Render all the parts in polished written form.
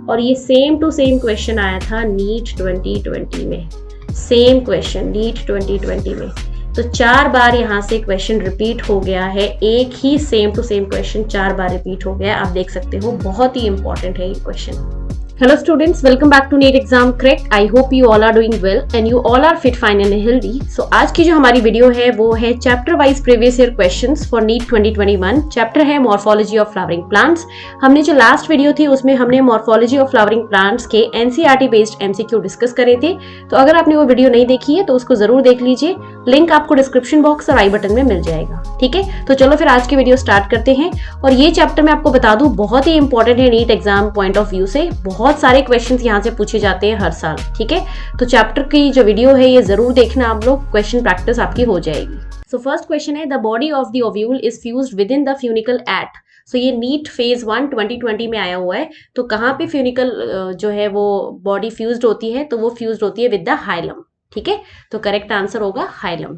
और ये same to same question आया था नीट 2020 में, सेम क्वेश्चन नीट 2020 में। तो 4 बार यहाँ से क्वेश्चन रिपीट हो गया है, एक ही सेम टू सेम क्वेश्चन 4 बार रिपीट हो गया। आप देख सकते हो बहुत ही इंपॉर्टेंट है ये question. Hello students, welcome back to NEET Exam Crack. I hope you all are doing well and you all are fit, fine and healthy. So आज की जो हमारी वीडियो है वो है chapter wise previous year questions for NEET 2021। Chapter है morphology of flowering plants. हमने जो लास्ट वीडियो थी उसमें हमने मॉर्फोलॉजी ऑफ फ्लावरिंग प्लांट्स के एनसीईआरटी बेस्ड एमसीक्यू डिस्कस करे थे। तो अगर आपने वो वीडियो नहीं देखी है तो उसको जरूर देख लीजिए, लिंक आपको डिस्क्रिप्शन बॉक्स और आई बटन में मिल जाएगा। ठीक है, तो चलो फिर आज की वीडियो स्टार्ट करते हैं। और ये चैप्टर मैं आपको बता दूं बहुत ही इंपॉर्टेंट है NEET exam point of view से, बहुत सारे क्वेश्चंस यहाँ से पूछे जाते हैं हर साल। ठीक है, तो चैप्टर की जो वीडियो है ये जरूर देखना आप लोग, क्वेश्चन प्रैक्टिस आपकी हो जाएगी। सो फर्स्ट क्वेश्चन है, the body of the ovule is fused with in the funicle at. So ये नीट फेज 1 2020 में आया हुआ है। तो कहाँ पे फ्यूनिकल जो है वो बॉडी फ्यूज्ड होती है, तो वो फ्यूज्ड होती है विद द हाइलम। ठीक है, तो करेक्ट आंसर होगा हाइलम।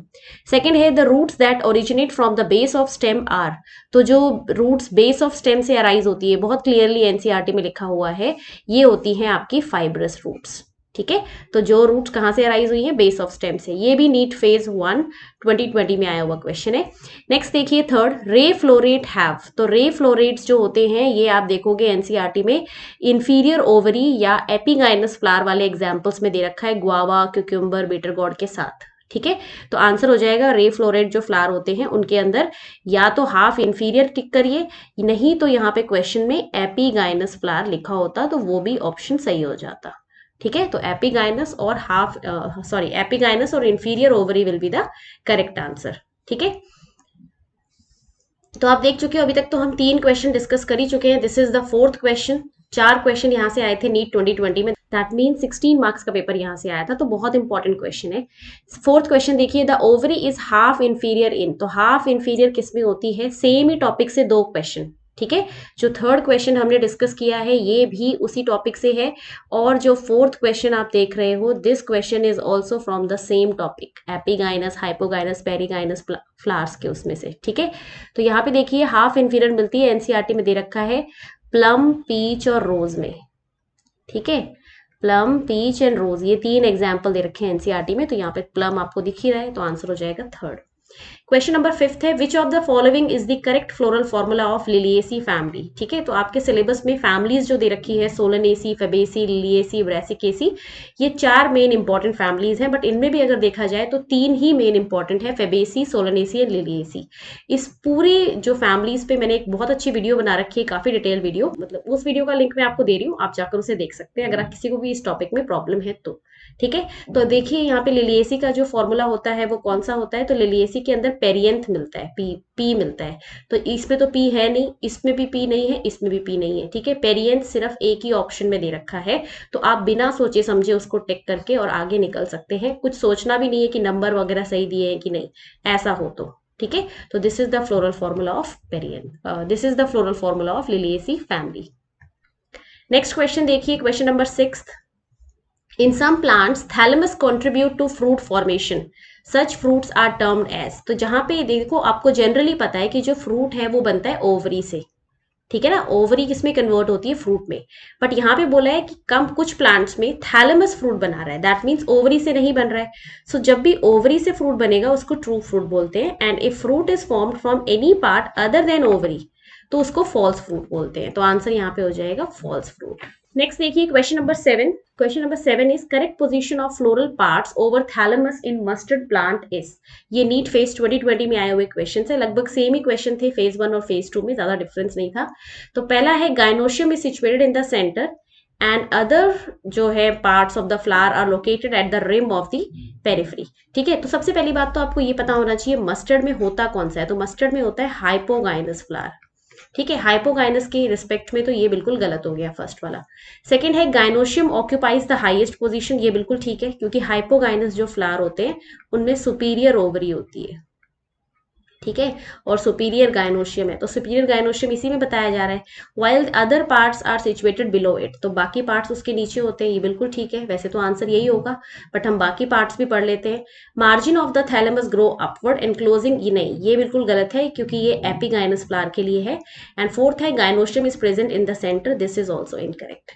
सेकंड है, the roots that originate from the base of stem are. तो जो रूट्स बेस ऑफ स्टेम से अराइज होती है, बहुत क्लियरली एनसीईआरटी में लिखा हुआ है, ये होती हैं आपकी फाइब्रस रूट्स। ठीक है, तो जो रूट्स कहाँ से अराइज हुई है, बेस ऑफ स्टेम से। ये भी नीट फेज 1 2020 में आया हुआ क्वेश्चन है। नेक्स्ट देखिए थर्ड, रे फ्लोरेट हैव। तो रे फ्लोरेट्स जो होते हैं ये आप देखोगे एनसीईआरटी में इंफीरियर ओवरी या एपिगाइनस फ्लावर वाले एग्जाम्पल्स में दे रखा है, गुआवा, क्यूक्यूम्बर, बीटर गॉड के साथ। ठीक है, तो आंसर हो जाएगा रे फ्लोरेट जो फ्लावर होते हैं उनके अंदर या तो हाफ इंफीरियर टिक करिए, नहीं तो यहाँ पे क्वेश्चन में एपिगाइनस फ्लावर लिखा होता तो वो भी ऑप्शन सही हो जाता। ठीक है, तो एपिगाइनस और एपिगाइनस और inferior ovary will be the correct answer. ठीक है, तो आप देख चुके हो अभी तक तो हम 3 क्वेश्चन डिस्कस कर ही चुके हैं। This is the 4th question. 4 question यहाँ से आए थे नीट 2020 में, दैट मीन 16 मार्क्स का पेपर यहाँ से आया था, तो बहुत इंपॉर्टेंट क्वेश्चन है। 4th क्वेश्चन देखिए, the ovary is half inferior in. तो हाफ इंफीरियर किस में होती है, सेम ही टॉपिक से 2 क्वेश्चन। ठीक है, जो 3rd क्वेश्चन हमने डिस्कस किया है ये भी उसी टॉपिक से है, और जो 4th क्वेश्चन आप देख रहे हो, this question is also from the same topic, epigynous, hypogynous, perigynous flowers के उसमें से। ठीक है, तो यहाँ पे देखिए हाफ इंफीरियर मिलती है, एनसीईआरटी में दे रखा है प्लम, पीच और रोज में। ठीक है, प्लम, पीच एंड रोज, ये 3 एग्जाम्पल दे रखे हैं एनसीईआरटी में, तो यहाँ पे प्लम आपको दिख ही रहा है, तो आंसर हो जाएगा 3rd। क्वेश्चन नंबर 5th है, विच of the following is the correct floral formula of Liliaceae family. ठीक है, तो आपके सिलेबस में फैमिलीज जो दे रखी है, सोलनेसी, फेबेसी, लिलिएसी, ब्रासिकेसी, ये 4 मेन इंपॉर्टेंट फैमिलीज हैं, बट इनमें भी अगर देखा जाए तो 3 ही मेन इंपॉर्टेंट है, फेबेसी, सोलनेसी एंड लिलिएसी। इस पूरी जो फैमिलीज पे मैंने एक बहुत अच्छी वीडियो बना रखी है, काफी डिटेल वीडियो, मतलब उस वीडियो का लिंक मैं आपको दे रही हूँ, आप जाकर उसे देख सकते हैं अगर आप किसी को भी इस टॉपिक में प्रॉब्लम है तो। ठीक है, तो देखिए यहाँ पे लिलिएसी का जो फॉर्मूला होता है वो कौन सा होता है, तो लिलिएसी के अंदर पेरियंथ मिलता है, पी मिलता है। तो इसमें तो पी है नहीं, इसमें भी पी नहीं है, इसमें भी पी नहीं है। ठीक है, पेरियंथ सिर्फ एक ही ऑप्शन में दे रखा है, तो आप बिना सोचे समझे उसको टिक करके और आगे निकल सकते हैं, कुछ सोचना भी नहीं है कि नंबर वगैरह सही दिए हैं कि नहीं, ऐसा हो तो। ठीक है, तो this is the floral formula of perianth, this is the floral formula of Liliaceae family. Next question देखिए, question number 6th, in some plants thalamus contribute to fruit formation, such fruits are termed as। तो जहां पे देखो आपको generally पता है कि जो फ्रूट है वो बनता है ओवरी से। ठीक है ना, ओवरी किसमें कन्वर्ट होती है, फ्रूट में, बट यहाँ पे बोला है कि कुछ प्लांट्स में थैलेमस फ्रूट बना रहा है, दैट मीन्स ओवरी से नहीं बन रहा है। सो जब भी ओवरी से फ्रूट बनेगा उसको ट्रू फ्रूट बोलते हैं, and if fruit is formed from any part other than ovary तो उसको फॉल्स फ्रूट बोलते हैं। तो आंसर यहाँ पे हो जाएगा फॉल्स फ्रूट। नेक्स्ट देखिए question number 7। Question number 7 is correct position of floral parts over thalamus in mustard plant is. ये नीट फेज 2020 में आए हुए क्वेश्चन है, लगभग सेम ही क्वेश्चन थे फेज 1 और फेज 2 में, ज्यादा डिफरेंस नहीं था। तो पहला है, gynoecium is situated in the centre and other जो है parts of the flower are located at the rim of the periphery. ठीक है, तो सबसे पहली बात तो आपको ये पता होना चाहिए मस्टर्ड में होता कौन सा है, तो मस्टर्ड में होता है हाइपोगाइनस फ्लावर। ठीक है, हाइपोगाइनस के रिस्पेक्ट में तो ये बिल्कुल गलत हो गया फर्स्ट वाला। सेकंड है, gynoecium occupies the highest position, ये बिल्कुल ठीक है क्योंकि हाइपोगाइनस जो फ्लावर होते हैं उनमें सुपीरियर ओवरी होती है। ठीक है, और सुपीरियर गायनोशियम है, तो सुपीरियर गायनोशियम इसी में बताया जा रहा है। While other parts are situated below it, तो बाकी पार्ट्स उसके नीचे होते हैं, ये बिल्कुल ठीक है, वैसे तो आंसर यही होगा, बट हम बाकी पार्ट्स भी पढ़ लेते हैं। Margin of the thalamus grow upward enclosing, ये नहीं, ये बिल्कुल गलत है क्योंकि ये एपिगाइनस फ्लावर के लिए है। एंड फोर्थ है gynoecium is present in the centre, this is also incorrect.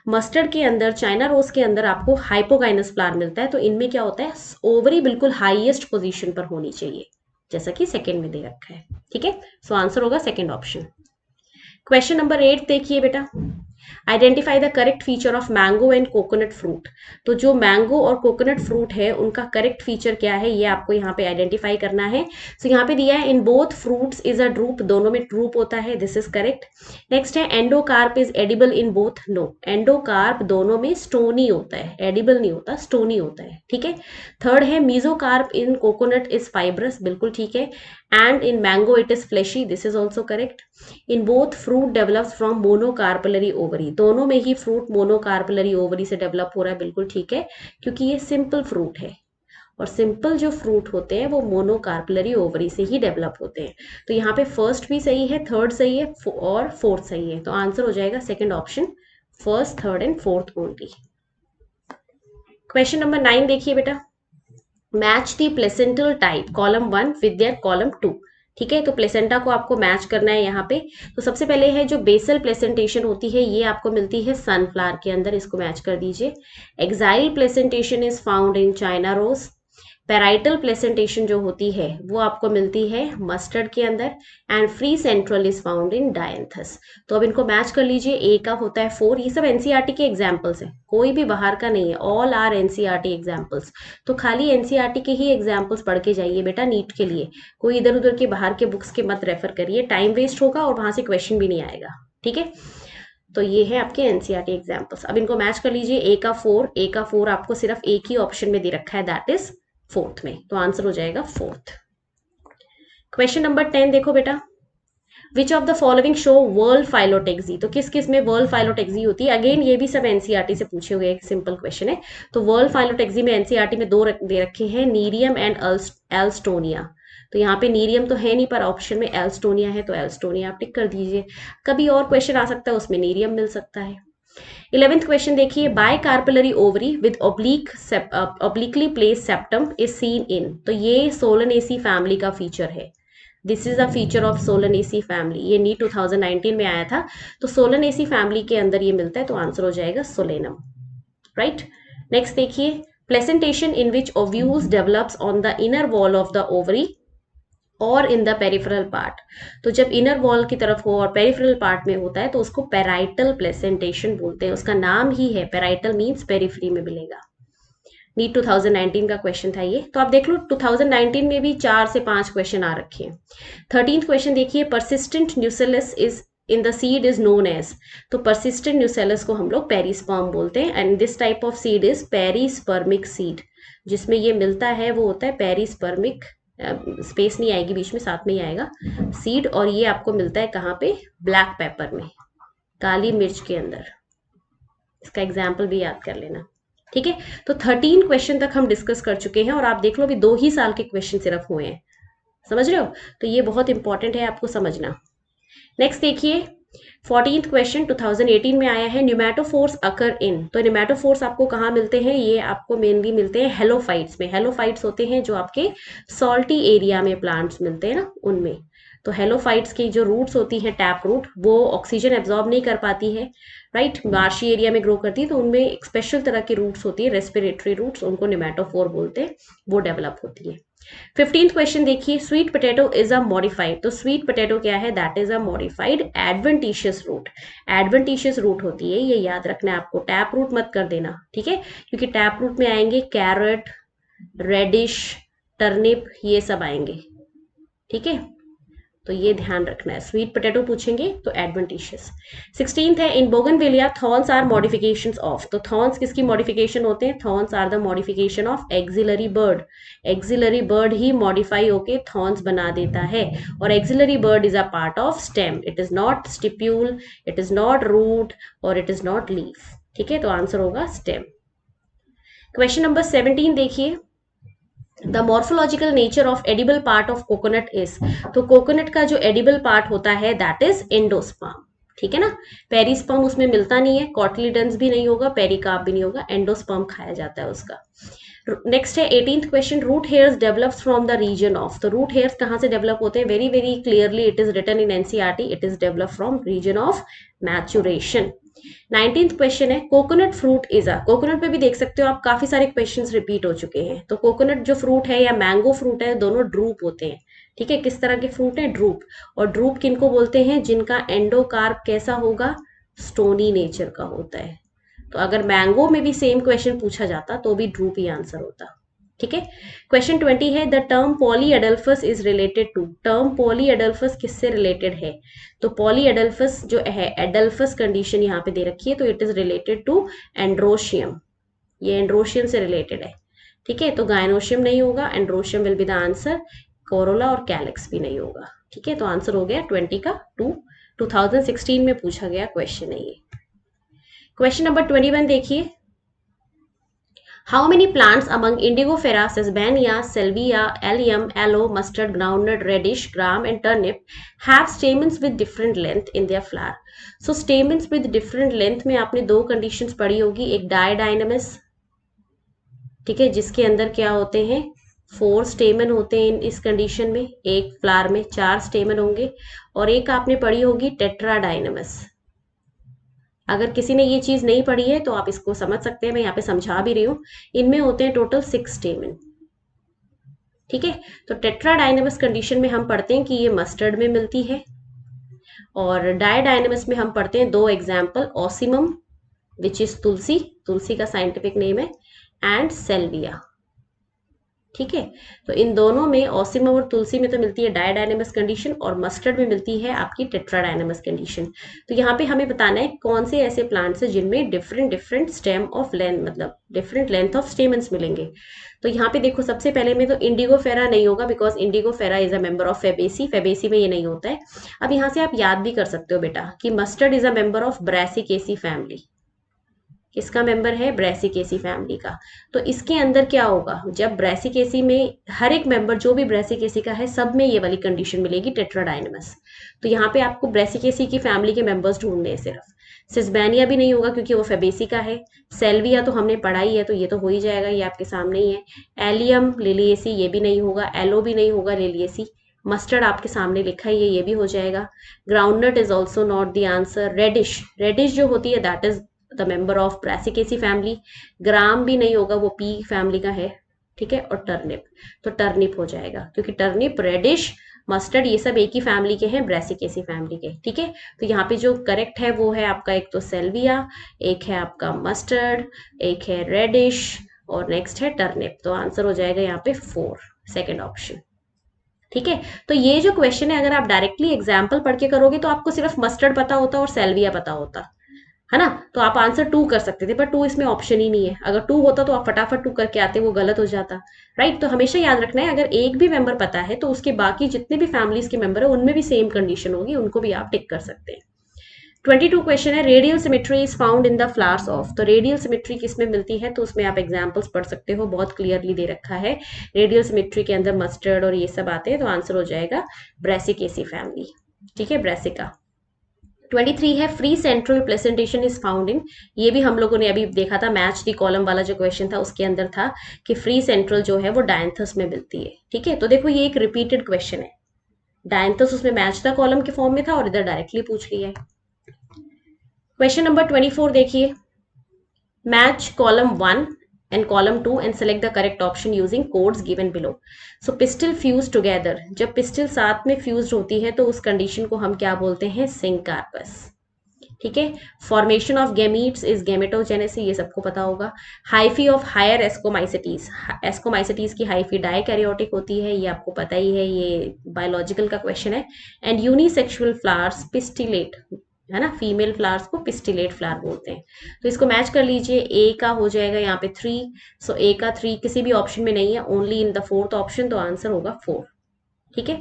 Mustard के अंदर, चाइना रोज के अंदर आपको हाइपोगाइनस फ्लावर मिलता है, तो इनमें क्या होता है, ओवरी बिल्कुल हाईएस्ट पोजीशन पर होनी चाहिए, जैसा कि सेकंड में दे रखा है। ठीक है, सो आंसर होगा सेकंड ऑप्शन। क्वेश्चन नंबर 8 देखिए बेटा, identify the correct feature of mango and coconut fruit. तो जो मैंगो और कोकोनट फ्रूट है उनका करेक्ट फीचर क्या है, ये आपको यहाँ पे आइडेंटिफाई करना है। सो यहाँ पे दिया है in both fruits is a drupe, दोनों में ड्रूप होता है, दिस इज करेक्ट। नेक्स्ट है endocarp is edible in both, no, endocarp दोनों में स्टोनी होता है, एडिबल नहीं होता, स्टोनी होता है। ठीक है, थर्ड है mesocarp in coconut is fibrous, बिल्कुल ठीक है। And in mango it is fleshy, this is also correct. In both fruit develops from monocarpellary ovary, दोनों में ही फ्रूट मोनोकार्पलरी ओवरी से डेवलप हो रहा है, बिल्कुल ठीक है, क्योंकि ये सिंपल फ्रूट है और सिंपल जो फ्रूट होते हैं वो मोनोकार्पलरी ओवरी से ही डेवलप होते हैं। तो यहाँ पे फर्स्ट भी सही है, थर्ड सही है और फोर्थ सही है, तो आंसर हो जाएगा second option, first, third and fourth only. Question number 9 देखिए बेटा, match the placental type column 1 with their column 2। ठीक है, तो प्लेसेंटा को आपको मैच करना है यहाँ पे। तो सबसे पहले है जो बेसल प्लेसेंटेशन होती है ये आपको मिलती है सनफ्लावर के अंदर, इसको मैच कर दीजिए। Axile placentation is found in China rose. Parietal placentation जो होती है वो आपको मिलती है मस्टर्ड के अंदर। And free central is found in dianthus. तो अब इनको मैच कर लीजिए, ए का होता है 4, ये सब एनसीईआरटी के एग्जाम्पल्स हैं, कोई भी बाहर का नहीं है, ऑल आर एनसीईआरटी एग्जाम्पल्स। तो खाली एनसीईआरटी के ही एग्जाम्पल्स पढ़ के जाइए बेटा नीट के लिए, कोई इधर उधर के बाहर के बुक्स के मत रेफर करिए, टाइम वेस्ट होगा और वहां से क्वेश्चन भी नहीं आएगा। ठीक है, तो ये है आपके एनसीईआरटी एग्जाम्पल्स। अब इनको मैच कर लीजिए, ए का 4, ए का 4 आपको सिर्फ एक ही ऑप्शन में दे रखा है, दैट इज फोर्थ में, तो आंसर हो जाएगा फोर्थ। क्वेश्चन नंबर 10 देखो बेटा, विच of the following show world phyllotaxy, तो किस किस में वर्ल्ड फाइलोटेक्सी होती है, अगेन ये भी सब एनसीईआरटी से पूछे हुए एक सिंपल क्वेश्चन है। तो वर्ल्ड फाइलोटेक्सी में एनसीईआरटी में दो दे रखे हैं, नीरियम एंड एल्स्टोनिया। तो यहाँ पे नीरियम तो है नहीं पर ऑप्शन में एल्स्टोनिया है, तो एल्स्टोनिया आप टिक कर दीजिए, कभी और क्वेश्चन आ सकता है उसमें नीरियम मिल सकता है। 11th क्वेश्चन देखिए, by carpellary ovary with obliquely placed septum is seen in, तो ये सोलनेसी फैमिली का फीचर है, this is a feature of Solanaceae family, ये नीट 2019 में आया था, तो सोलनेसी फैमिली के अंदर ये मिलता है, तो आंसर हो जाएगा सोलेनम, राइट। नेक्स्ट देखिए, placentation in which ovules develops on the inner wall of the ovary और इन द पेरिफेरल पार्ट, तो जब इनर वॉल की तरफ हो और पेरिफेरल पार्ट में होता है तो उसको पेराइटल प्लेसेंटेशन बोलते हैं, उसका नाम ही है, पेराइटल मींस पेरिफेरी में मिलेगा। नीट 2019 का क्वेश्चन था ये, तो आप देख लो 2019 में भी 4 से 5 क्वेश्चन आ रखे हैं। 13th क्वेश्चन देखिए, persistent nucellus is in the seed is known as, तो परसिस्टेंट न्यूसेलस को हम लोग पेरिस्पर्म बोलते हैं, and this type of seed is perispermic seed, जिसमें ये मिलता है वो होता है पेरिस्पर्मिक, स्पेस नहीं आएगी बीच में, साथ में ही आएगा सीड, और ये आपको मिलता है कहाँ पे, ब्लैक पेपर में, काली मिर्च के अंदर, इसका एग्जाम्पल भी याद कर लेना। ठीक है, तो 13 क्वेश्चन तक हम डिस्कस कर चुके हैं और आप देख लो अभी 2 ही साल के क्वेश्चन सिर्फ हुए हैं, समझ रहे हो, तो ये बहुत इंपॉर्टेंट है आपको समझना। नेक्स्ट देखिए, 14th क्वेश्चन 2018 में आया है, न्यूमेटोफोर्स अकर इन, तो न्यूमेटोफोर्स आपको कहाँ मिलते हैं, ये आपको मेनली मिलते हैं हेलोफाइट्स में, हेलोफाइट्स होते हैं जो आपके सॉल्टी एरिया में प्लांट्स मिलते हैं ना उनमें, तो हेलोफाइट्स की जो रूट्स होती हैं, टैप रूट, वो ऑक्सीजन एब्जॉर्ब नहीं कर पाती है, राइट, मार्शी एरिया में ग्रो करती है, तो उनमें एक स्पेशल तरह की रूट्स होती है, रेस्पिरेटरी रूट्स, उनको न्यूमेटोफोर बोलते हैं, वो डेवलप होती है। 15th क्वेश्चन देखिए, sweet potato is a modified, तो स्वीट पोटैटो क्या है, that is a modified adventitious root, adventitious root होती है, ये याद रखना है आपको, टैप रूट मत कर देना, ठीक है, क्योंकि टैप रूट में आएंगे कैरेट, रेडिश, टर्निप, ये सब आएंगे, ठीक है, तो ये ध्यान रखना है, स्वीट पोटैटो पूछेंगे तो एडवेंटिशियस। 16th है, in bougainvillea thorns are modifications of, तो थॉर्न्स किसकी मॉडिफिकेशन होते हैं, thorns are the modification of axillary bud, axillary bud ही मॉडिफाई होके थॉर्न्स बना देता है, और axillary bud is a part of stem, it is not stipule, it is not root और इट इज नॉट लीफ, ठीक है, तो आंसर होगा स्टेम। क्वेश्चन नंबर 17 देखिए, the morphological nature of edible part of coconut is, तो coconut का जो edible part होता है दैट इज एंडोस्पर्म, ठीक है ना। पेरिस्पर्म उसमें मिलता नहीं है, कॉटिलीडन्स भी नहीं होगा, पेरिकार्प भी नहीं होगा, एंडोस्पर्म खाया जाता है उसका। नेक्स्ट है 18th question, root hairs develops from the region of, तो रूट हेयर्स कहाँ से डेवलप होते हैं, very very clearly it is written in NCERT, it is develop from region of maturation. 19th question है, coconut fruit is a, coconut पे भी देख सकते हो आप काफी सारे क्वेश्चंस रिपीट हो चुके हैं। तो कोकोनट जो फ्रूट है या मैंगो फ्रूट है, दोनों ड्रूप होते हैं, ठीक है। किस तरह के फ्रूट है, ड्रूप। और ड्रूप किनको बोलते हैं, जिनका एंडोकार्प कैसा होगा, स्टोनी नेचर का होता है। तो अगर मैंगो में भी सेम क्वेश्चन पूछा जाता तो भी ड्रूप ही आंसर होता, ठीक है। क्वेश्चन 20 है, the term polyadelphous is related to, term polyadelphous किससे रिलेटेड है, तो पॉलीएडल्फस जो है, एडल्फस कंडीशन यहाँ पे दे रखी है, तो it is related to androecium, ये एंड्रोशियम से रिलेटेड है, ठीक है। तो गायनोशियम नहीं होगा, androecium will be the answer, corolla और कैलेक्स भी नहीं होगा, ठीक है। तो आंसर हो गया 20 का 2, 2016 में पूछा गया क्वेश्चन है ये। क्वेश्चन नंबर 21 देखिए, how many plants among Indigofera, Sesbania, Salvia, Allium, aloe, mustard, groundnut, radish, gram and turnip have stamens with different length in their flower. So stamens with different length में आपने दो conditions पढ़ी होगी, एक डायडाइनमस, ठीक है, जिसके अंदर क्या होते हैं, 4 स्टेमन होते हैं इस कंडीशन में, एक फ्लावर में 4 स्टेमन होंगे, और एक आपने पढ़ी होगी टेट्राडाइनमस। अगर किसी ने ये चीज नहीं पढ़ी है तो आप इसको समझ सकते हैं, मैं यहाँ पे समझा भी रही हूँ। इनमें होते हैं टोटल 6 स्टेमन, ठीक है। तो टेट्राडाइनमस कंडीशन में हम पढ़ते हैं कि ये मस्टर्ड में मिलती है, और डायडाइनमस में हम पढ़ते हैं 2 एग्जाम्पल, ऑसिमम विच इज तुलसी, तुलसी का साइंटिफिक नेम है, एंड सेल्विया, ठीक है। तो इन दोनों में, ऑसिमम और तुलसी में तो मिलती है डायडाइनमस कंडीशन, और मस्टर्ड में मिलती है आपकी टेट्राडाइनमस कंडीशन। तो यहाँ पे हमें बताना है कौन से ऐसे प्लांट्स हैं जिनमें different different stem of length, मतलब डिफरेंट लेंथ ऑफ स्टेमन्स मिलेंगे। तो यहाँ पे देखो, सबसे पहले में तो इंडिगोफेरा नहीं होगा, because Indigofera is a member of Fabaceae, Fabaceae में ये नहीं होता है। अब यहाँ से आप याद भी कर सकते हो बेटा कि mustard is a member of Brassicaceae family, किसका मेंबर है, ब्रेसिकेसी फैमिली का। तो इसके अंदर क्या होगा, जब ब्रेसिकेसी में हर एक मेंबर जो भी ब्रेसिकेसी का है, सब में ये वाली कंडीशन मिलेगी, टेट्राडाइनमस। तो यहाँ पे आपको ब्रेसिकेसी की फैमिली के मेंबर्स ढूंढने हैं सिर्फ। सिस्बेनिया भी नहीं होगा क्योंकि वो फेबेसी का है, सेल्विया तो हमने पढ़ाई है तो ये तो हो ही जाएगा, ये आपके सामने ही है। एलियम लिलिएसी ये भी नहीं होगा, एलो भी नहीं होगा लिलिएसी, मस्टर्ड आपके सामने लिखा ही है, ये भी हो जाएगा। Groundnut is also not the answer. Radish, radish जो होती है that is the member of Brassicaceae family. Gram भी नहीं होगा, वो पी फैमिली का है, ठीक है। और टर्निप, तो टर्निप हो जाएगा क्योंकि टर्निप, रेडिश, मस्टर्ड ये सब एक ही फैमिली के हैं, ब्रासिकेसी फैमिली के, ठीक है। तो यहाँ पे जो करेक्ट है वो है आपका, एक तो सेल्विया, एक है आपका मस्टर्ड, एक है रेडिश, और नेक्स्ट है टर्निप। तो आंसर हो जाएगा यहाँ पे 4, सेकेंड ऑप्शन, ठीक है। तो ये जो क्वेश्चन है, अगर आप डायरेक्टली एग्जाम्पल पढ़ के करोगे तो आपको सिर्फ मस्टर्ड पता होता और सेल्विया पता होता है ना, तो आप आंसर 2 कर सकते थे, पर 2 इसमें ऑप्शन ही नहीं है। अगर 2 होता तो आप फटाफट 2 करके आते, वो गलत हो जाता, राइट। तो हमेशा याद रखना है, अगर एक भी मेंबर पता है तो उसके बाकी जितने भी फैमिलीज के मेंबर है उनमें भी सेम कंडीशन होगी, उनको भी आप टिक कर सकते हैं। 22 क्वेश्चन है, radial symmetry is found in the flowers of, तो रेडियल सिमेट्री किसमें मिलती है, तो उसमें आप एग्जांपल्स पढ़ सकते हो, बहुत क्लियरली दे रखा है। रेडियल सिमेट्री के अंदर मस्टर्ड और ये सब आते हैं, तो आंसर हो जाएगा ब्रेसिकेसी फैमिली, ठीक है, ब्रेसिका। 23 है, free central placentation is found इन, ये भी हम लोगों ने अभी देखा था, मैच दी कॉलम वाला जो क्वेश्चन था उसके अंदर था कि फ्री सेंट्रल जो है वो डायंथस में मिलती है, ठीक है। तो देखो ये एक रिपीटेड क्वेश्चन है, डायंथस उसमें मैच द कॉलम के फॉर्म में था और इधर डायरेक्टली पूछ लिया है। क्वेश्चन नंबर 24 देखिए, match column 1 and column 2 and select the correct option using codes given below. So pistil fuse together, जब पिस्टिल साथ में फ्यूज होती है तो उस कंडीशन को हम क्या बोलते हैं, सिंकार्पस, ठीक है। Formation of gametes is gametogenesis, ये सबको पता होगा। Hyphae of higher Ascomycetes, Ascomycetes की हाइफी डाइकैरियोटिक होती है, ये आपको पता ही है, ये बायोलॉजिकल का क्वेश्चन है। एंड यूनिसेक्सुअल फ्लावर्स पिस्टिलेट, है ना, फीमेल फ्लावर्स को पिस्टिलेट फ्लावर बोलते हैं। तो इसको मैच कर लीजिए, ए का हो जाएगा यहाँ पे 3, सो ए का 3 किसी भी ऑप्शन में नहीं है, only in the 4th option, तो आंसर होगा 4, ठीक है।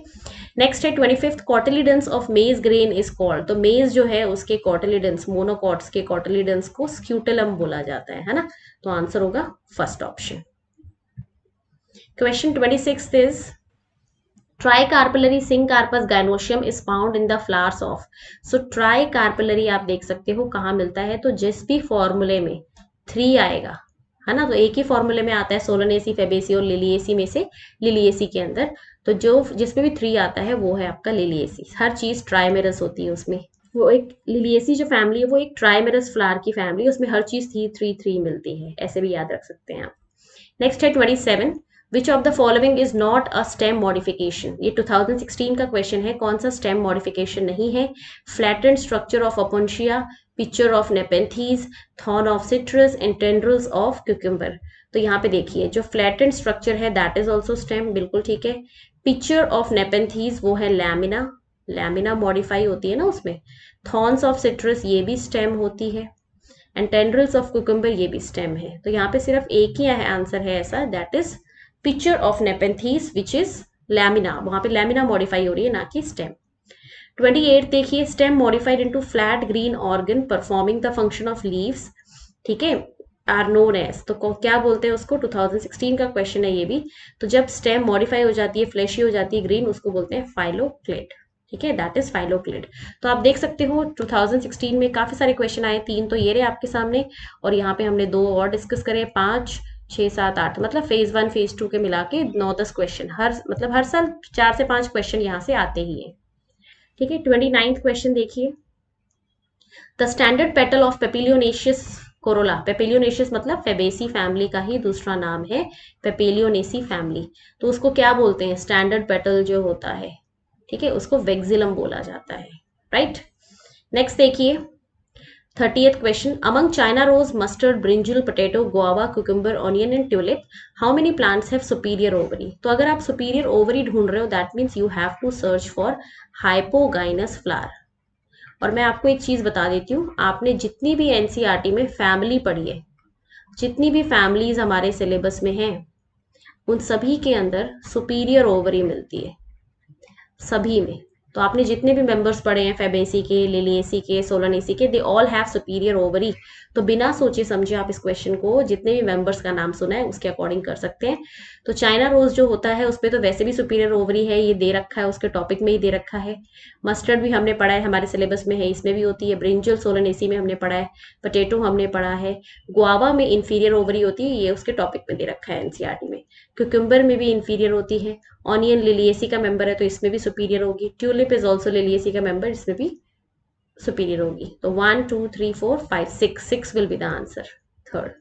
नेक्स्ट है 25th, cotyledons of maize grain is called, तो मेज जो है उसके कॉटिलीडन्स, मोनोकॉट्स के कॉटिलीडन्स को स्क्यूटेलम बोला जाता है ना, तो आंसर होगा first option. Question 26 is tricarpellary syncarpous gynoecium is found in the flowers of. So tricarpellary आप देख सकते हो कहाँ मिलता है, तो जिस भी फॉर्मूले में 3 आएगा, है ना, तो एक ही फॉर्मूले में आता है सोलनेसी, फेबेसी और लिलिएसी में से लिलिएसी के अंदर, तो जो जिसमें भी 3 आता है वो है आपका लिलिएसी। हर चीज ट्राइमेरस होती है उसमें। वो एक लिलिएसी जो फैमिली है वो एक ट्राइमेरस फ्लावर की फैमिली, उसमें हर चीज 3 मिलती है, ऐसे भी याद रख सकते हैं आप। नेक्स्ट है 27, विच of the following is not a stem modification. ये 2016 का क्वेश्चन है, कौन सा स्टेम मॉडिफिकेशन नहीं है। Flattened structure of Opuntia, pitcher of Nepenthes, thorn of citrus and tendrils of cucumber. तो यहाँ पे देखिए जो फ्लैटेंड स्ट्रक्चर है दैट इज ऑल्सो स्टेम, बिल्कुल ठीक है। पिक्चर ऑफ नेपेंथीज वो है लैमिना, लैमिना मॉडिफाई होती है ना उसमें। थॉर्न्स ऑफ सिट्रस ये भी स्टेम होती है, एंड टेंड्रिल्स ऑफ कुकुम्बर ये भी स्टेम है। तो यहाँ पे सिर्फ एक ही आंसर है ऐसा, that is pitcher of Nepenthes which is lamina, वहां पे लैमिना मॉडिफाई हो रही है ना कि स्टेम। 28 देखिए, stem modified into flat green organ performing the function of leaves, ठीक है, आर नोन एज। तो क्या बोलते हैं उसको, 2016 का क्वेश्चन है ये भी। तो जब स्टेम मॉडिफाई हो जाती है, फ्लैशी हो जाती है ग्रीन, उसको बोलते हैं फाइलोक्लेड, ठीक है, दैट इज फाइलोक्लेड। तो आप देख सकते हो 2016 में काफी सारे क्वेश्चन आए, 3 तो ये रहे आपके सामने, और यहाँ पे हमने 2 और डिस्कस करे, 5 6 7 8, मतलब फेज 1 फेज 2 के मिला के 9-10 क्वेश्चन हर साल 4 से 5 क्वेश्चन यहाँ से आते ही है, ठीक है। 29th क्वेश्चन देखिए, the standard petal of papilionaceous corolla. Papilionaceous मतलब फेबेसी फैमिली का ही दूसरा नाम है पेपिलियोनेसी फैमिली। तो उसको क्या बोलते हैं, स्टैंडर्ड पेटल जो होता है, ठीक है, उसको वेक्सिलम बोला जाता है, राइट। नेक्स्ट देखिए 30th question, among China rose, mustard, brinjal, potato, guava, cucumber, onion and tulip, how many plants have superior ovary. तो अगर आप सुपीरियर ओवरी ढूंढ रहे हो that means you have to search for hypogynous flower. और मैं आपको एक चीज बता देती हूँ, आपने जितनी भी एनसीईआरटी में फैमिली पढ़ी है, जितनी भी फैमिलीज हमारे सिलेबस में हैं, उन सभी के अंदर सुपीरियर ओवरी मिलती है, सभी में। तो आपने जितने भी मेंबर्स पढ़े हैं, फेबेसी के, लिलिएसी के, सोलनेसी के, they all have superior ovary. तो बिना सोचे समझे आप इस क्वेश्चन को जितने भी मेंबर्स का नाम सुना है उसके अकॉर्डिंग कर सकते हैं। तो चाइना रोज जो होता है उस पर तो वैसे भी सुपीरियर ओवरी है, ये दे रखा है, उसके टॉपिक में ही दे रखा है। मस्टर्ड भी हमने पढ़ा है, हमारे सिलेबस में है, इसमें भी होती है। ब्रिंजल सोलनेसी में हमने पढ़ा है, पोटैटो हमने पढ़ा है। गुआवा में इंफीरियर ओवरी होती है, ये उसके टॉपिक में दे रखा है एनसीईआरटी में। क्यूकम्बर में भी इंफीरियर होती है। ऑनियन लिलिएसी का मेंबर है तो इसमें भी सुपीरियर होगी। ट्यूलिप इज ऑल्सो लिलिएसी का मेंबर, इसमें भी सुपीरियर होगी। तो 1 2 3 4 5 6 will be the answer, third,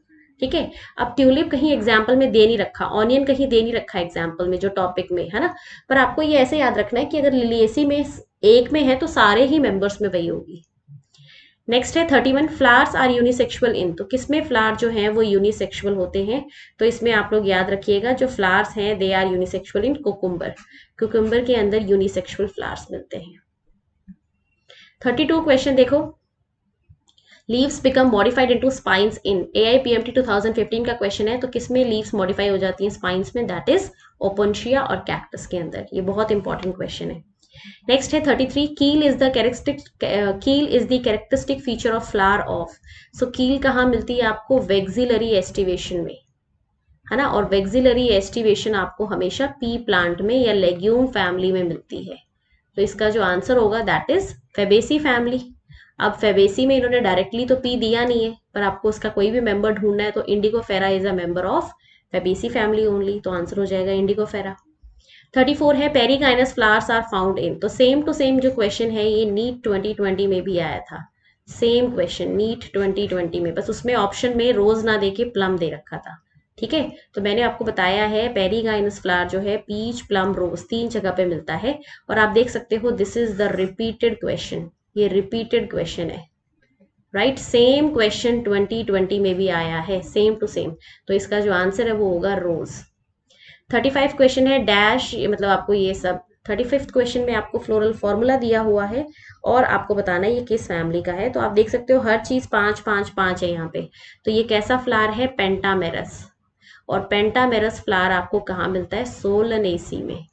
ठीक है। अब ट्यूलिप कहीं एग्जाम्पल में दे नहीं रखा, ऑनियन कहीं दे नहीं रखा एग्जाम्पल में जो टॉपिक में है ना, पर आपको ये ऐसे याद रखना है कि अगर लिलिएसी में एक में है तो सारे ही मेंबर्स में वही होगी। नेक्स्ट है 31, फ्लावर्स आर यूनिसेक्सुअल इन। तो किसमें फ्लावर जो हैं वो यूनिसेक्सुअल होते हैं, तो इसमें आप लोग याद रखिएगा जो फ्लावर्स हैं they are unisexual in cucumber. Cucumber के अंदर यूनिसेक्सुअल फ्लावर्स मिलते हैं। 32 क्वेश्चन देखो, leaves become modified into spines in. AIPMT 2015 का क्वेश्चन है, तो किसमें लीव्स मॉडिफाई हो जाती हैं स्पाइंस में, दैट इज ओपोन्शिया और कैक्टस के अंदर। ये बहुत इंपॉर्टेंट क्वेश्चन है। नेक्स्ट है 33, keel is the characteristic feature of flower of. So keel कहाँ मिलती है आपको, वेक्सिलरी एस्टिवेशन में, है ना, और वेक्सिलरी एस्टिवेशन आपको हमेशा पी प्लांट में या लेग्यूम फैमिली में मिलती है। तो इसका जो आंसर होगा दैट इज फेबेसी फैमिली। अब फेबेसी में इन्होंने डायरेक्टली तो पी दिया नहीं है, पर आपको उसका कोई भी मेंबर ढूंढना है, तो Indigofera is a member of Fabaceae family only, तो आंसर हो जाएगा इंडिगोफेरा। 34 है, perigynous flowers are found in. तो सेम टू सेम जो क्वेश्चन है ये नीट 2020 में भी आया था, सेम क्वेश्चन नीट 2020 में, बस उसमें ऑप्शन में रोज ना देके प्लम दे रखा था, ठीक है। तो मैंने आपको बताया है पेरीगाइनस फ्लावर जो है पीच, प्लम, रोज 3 जगह पे मिलता है, और आप देख सकते हो this is the repeated question, ये रिपीटेड क्वेश्चन है, राइट। सेम क्वेश्चन 2020 में भी आया है, सेम टू सेम। तो इसका जो आंसर है वो होगा रोज। 35 क्वेश्चन है, डैश, मतलब आपको ये सब 35th क्वेश्चन में आपको फ्लोरल फॉर्मूला दिया हुआ है और आपको बताना है ये किस फैमिली का है। तो आप देख सकते हो हर चीज 5 5 5 है यहाँ पे। तो ये कैसा फ्लावर है, पेंटामेरस, और पेंटामेरस फ्लावर आपको कहाँ मिलता है, सोलनेसी में,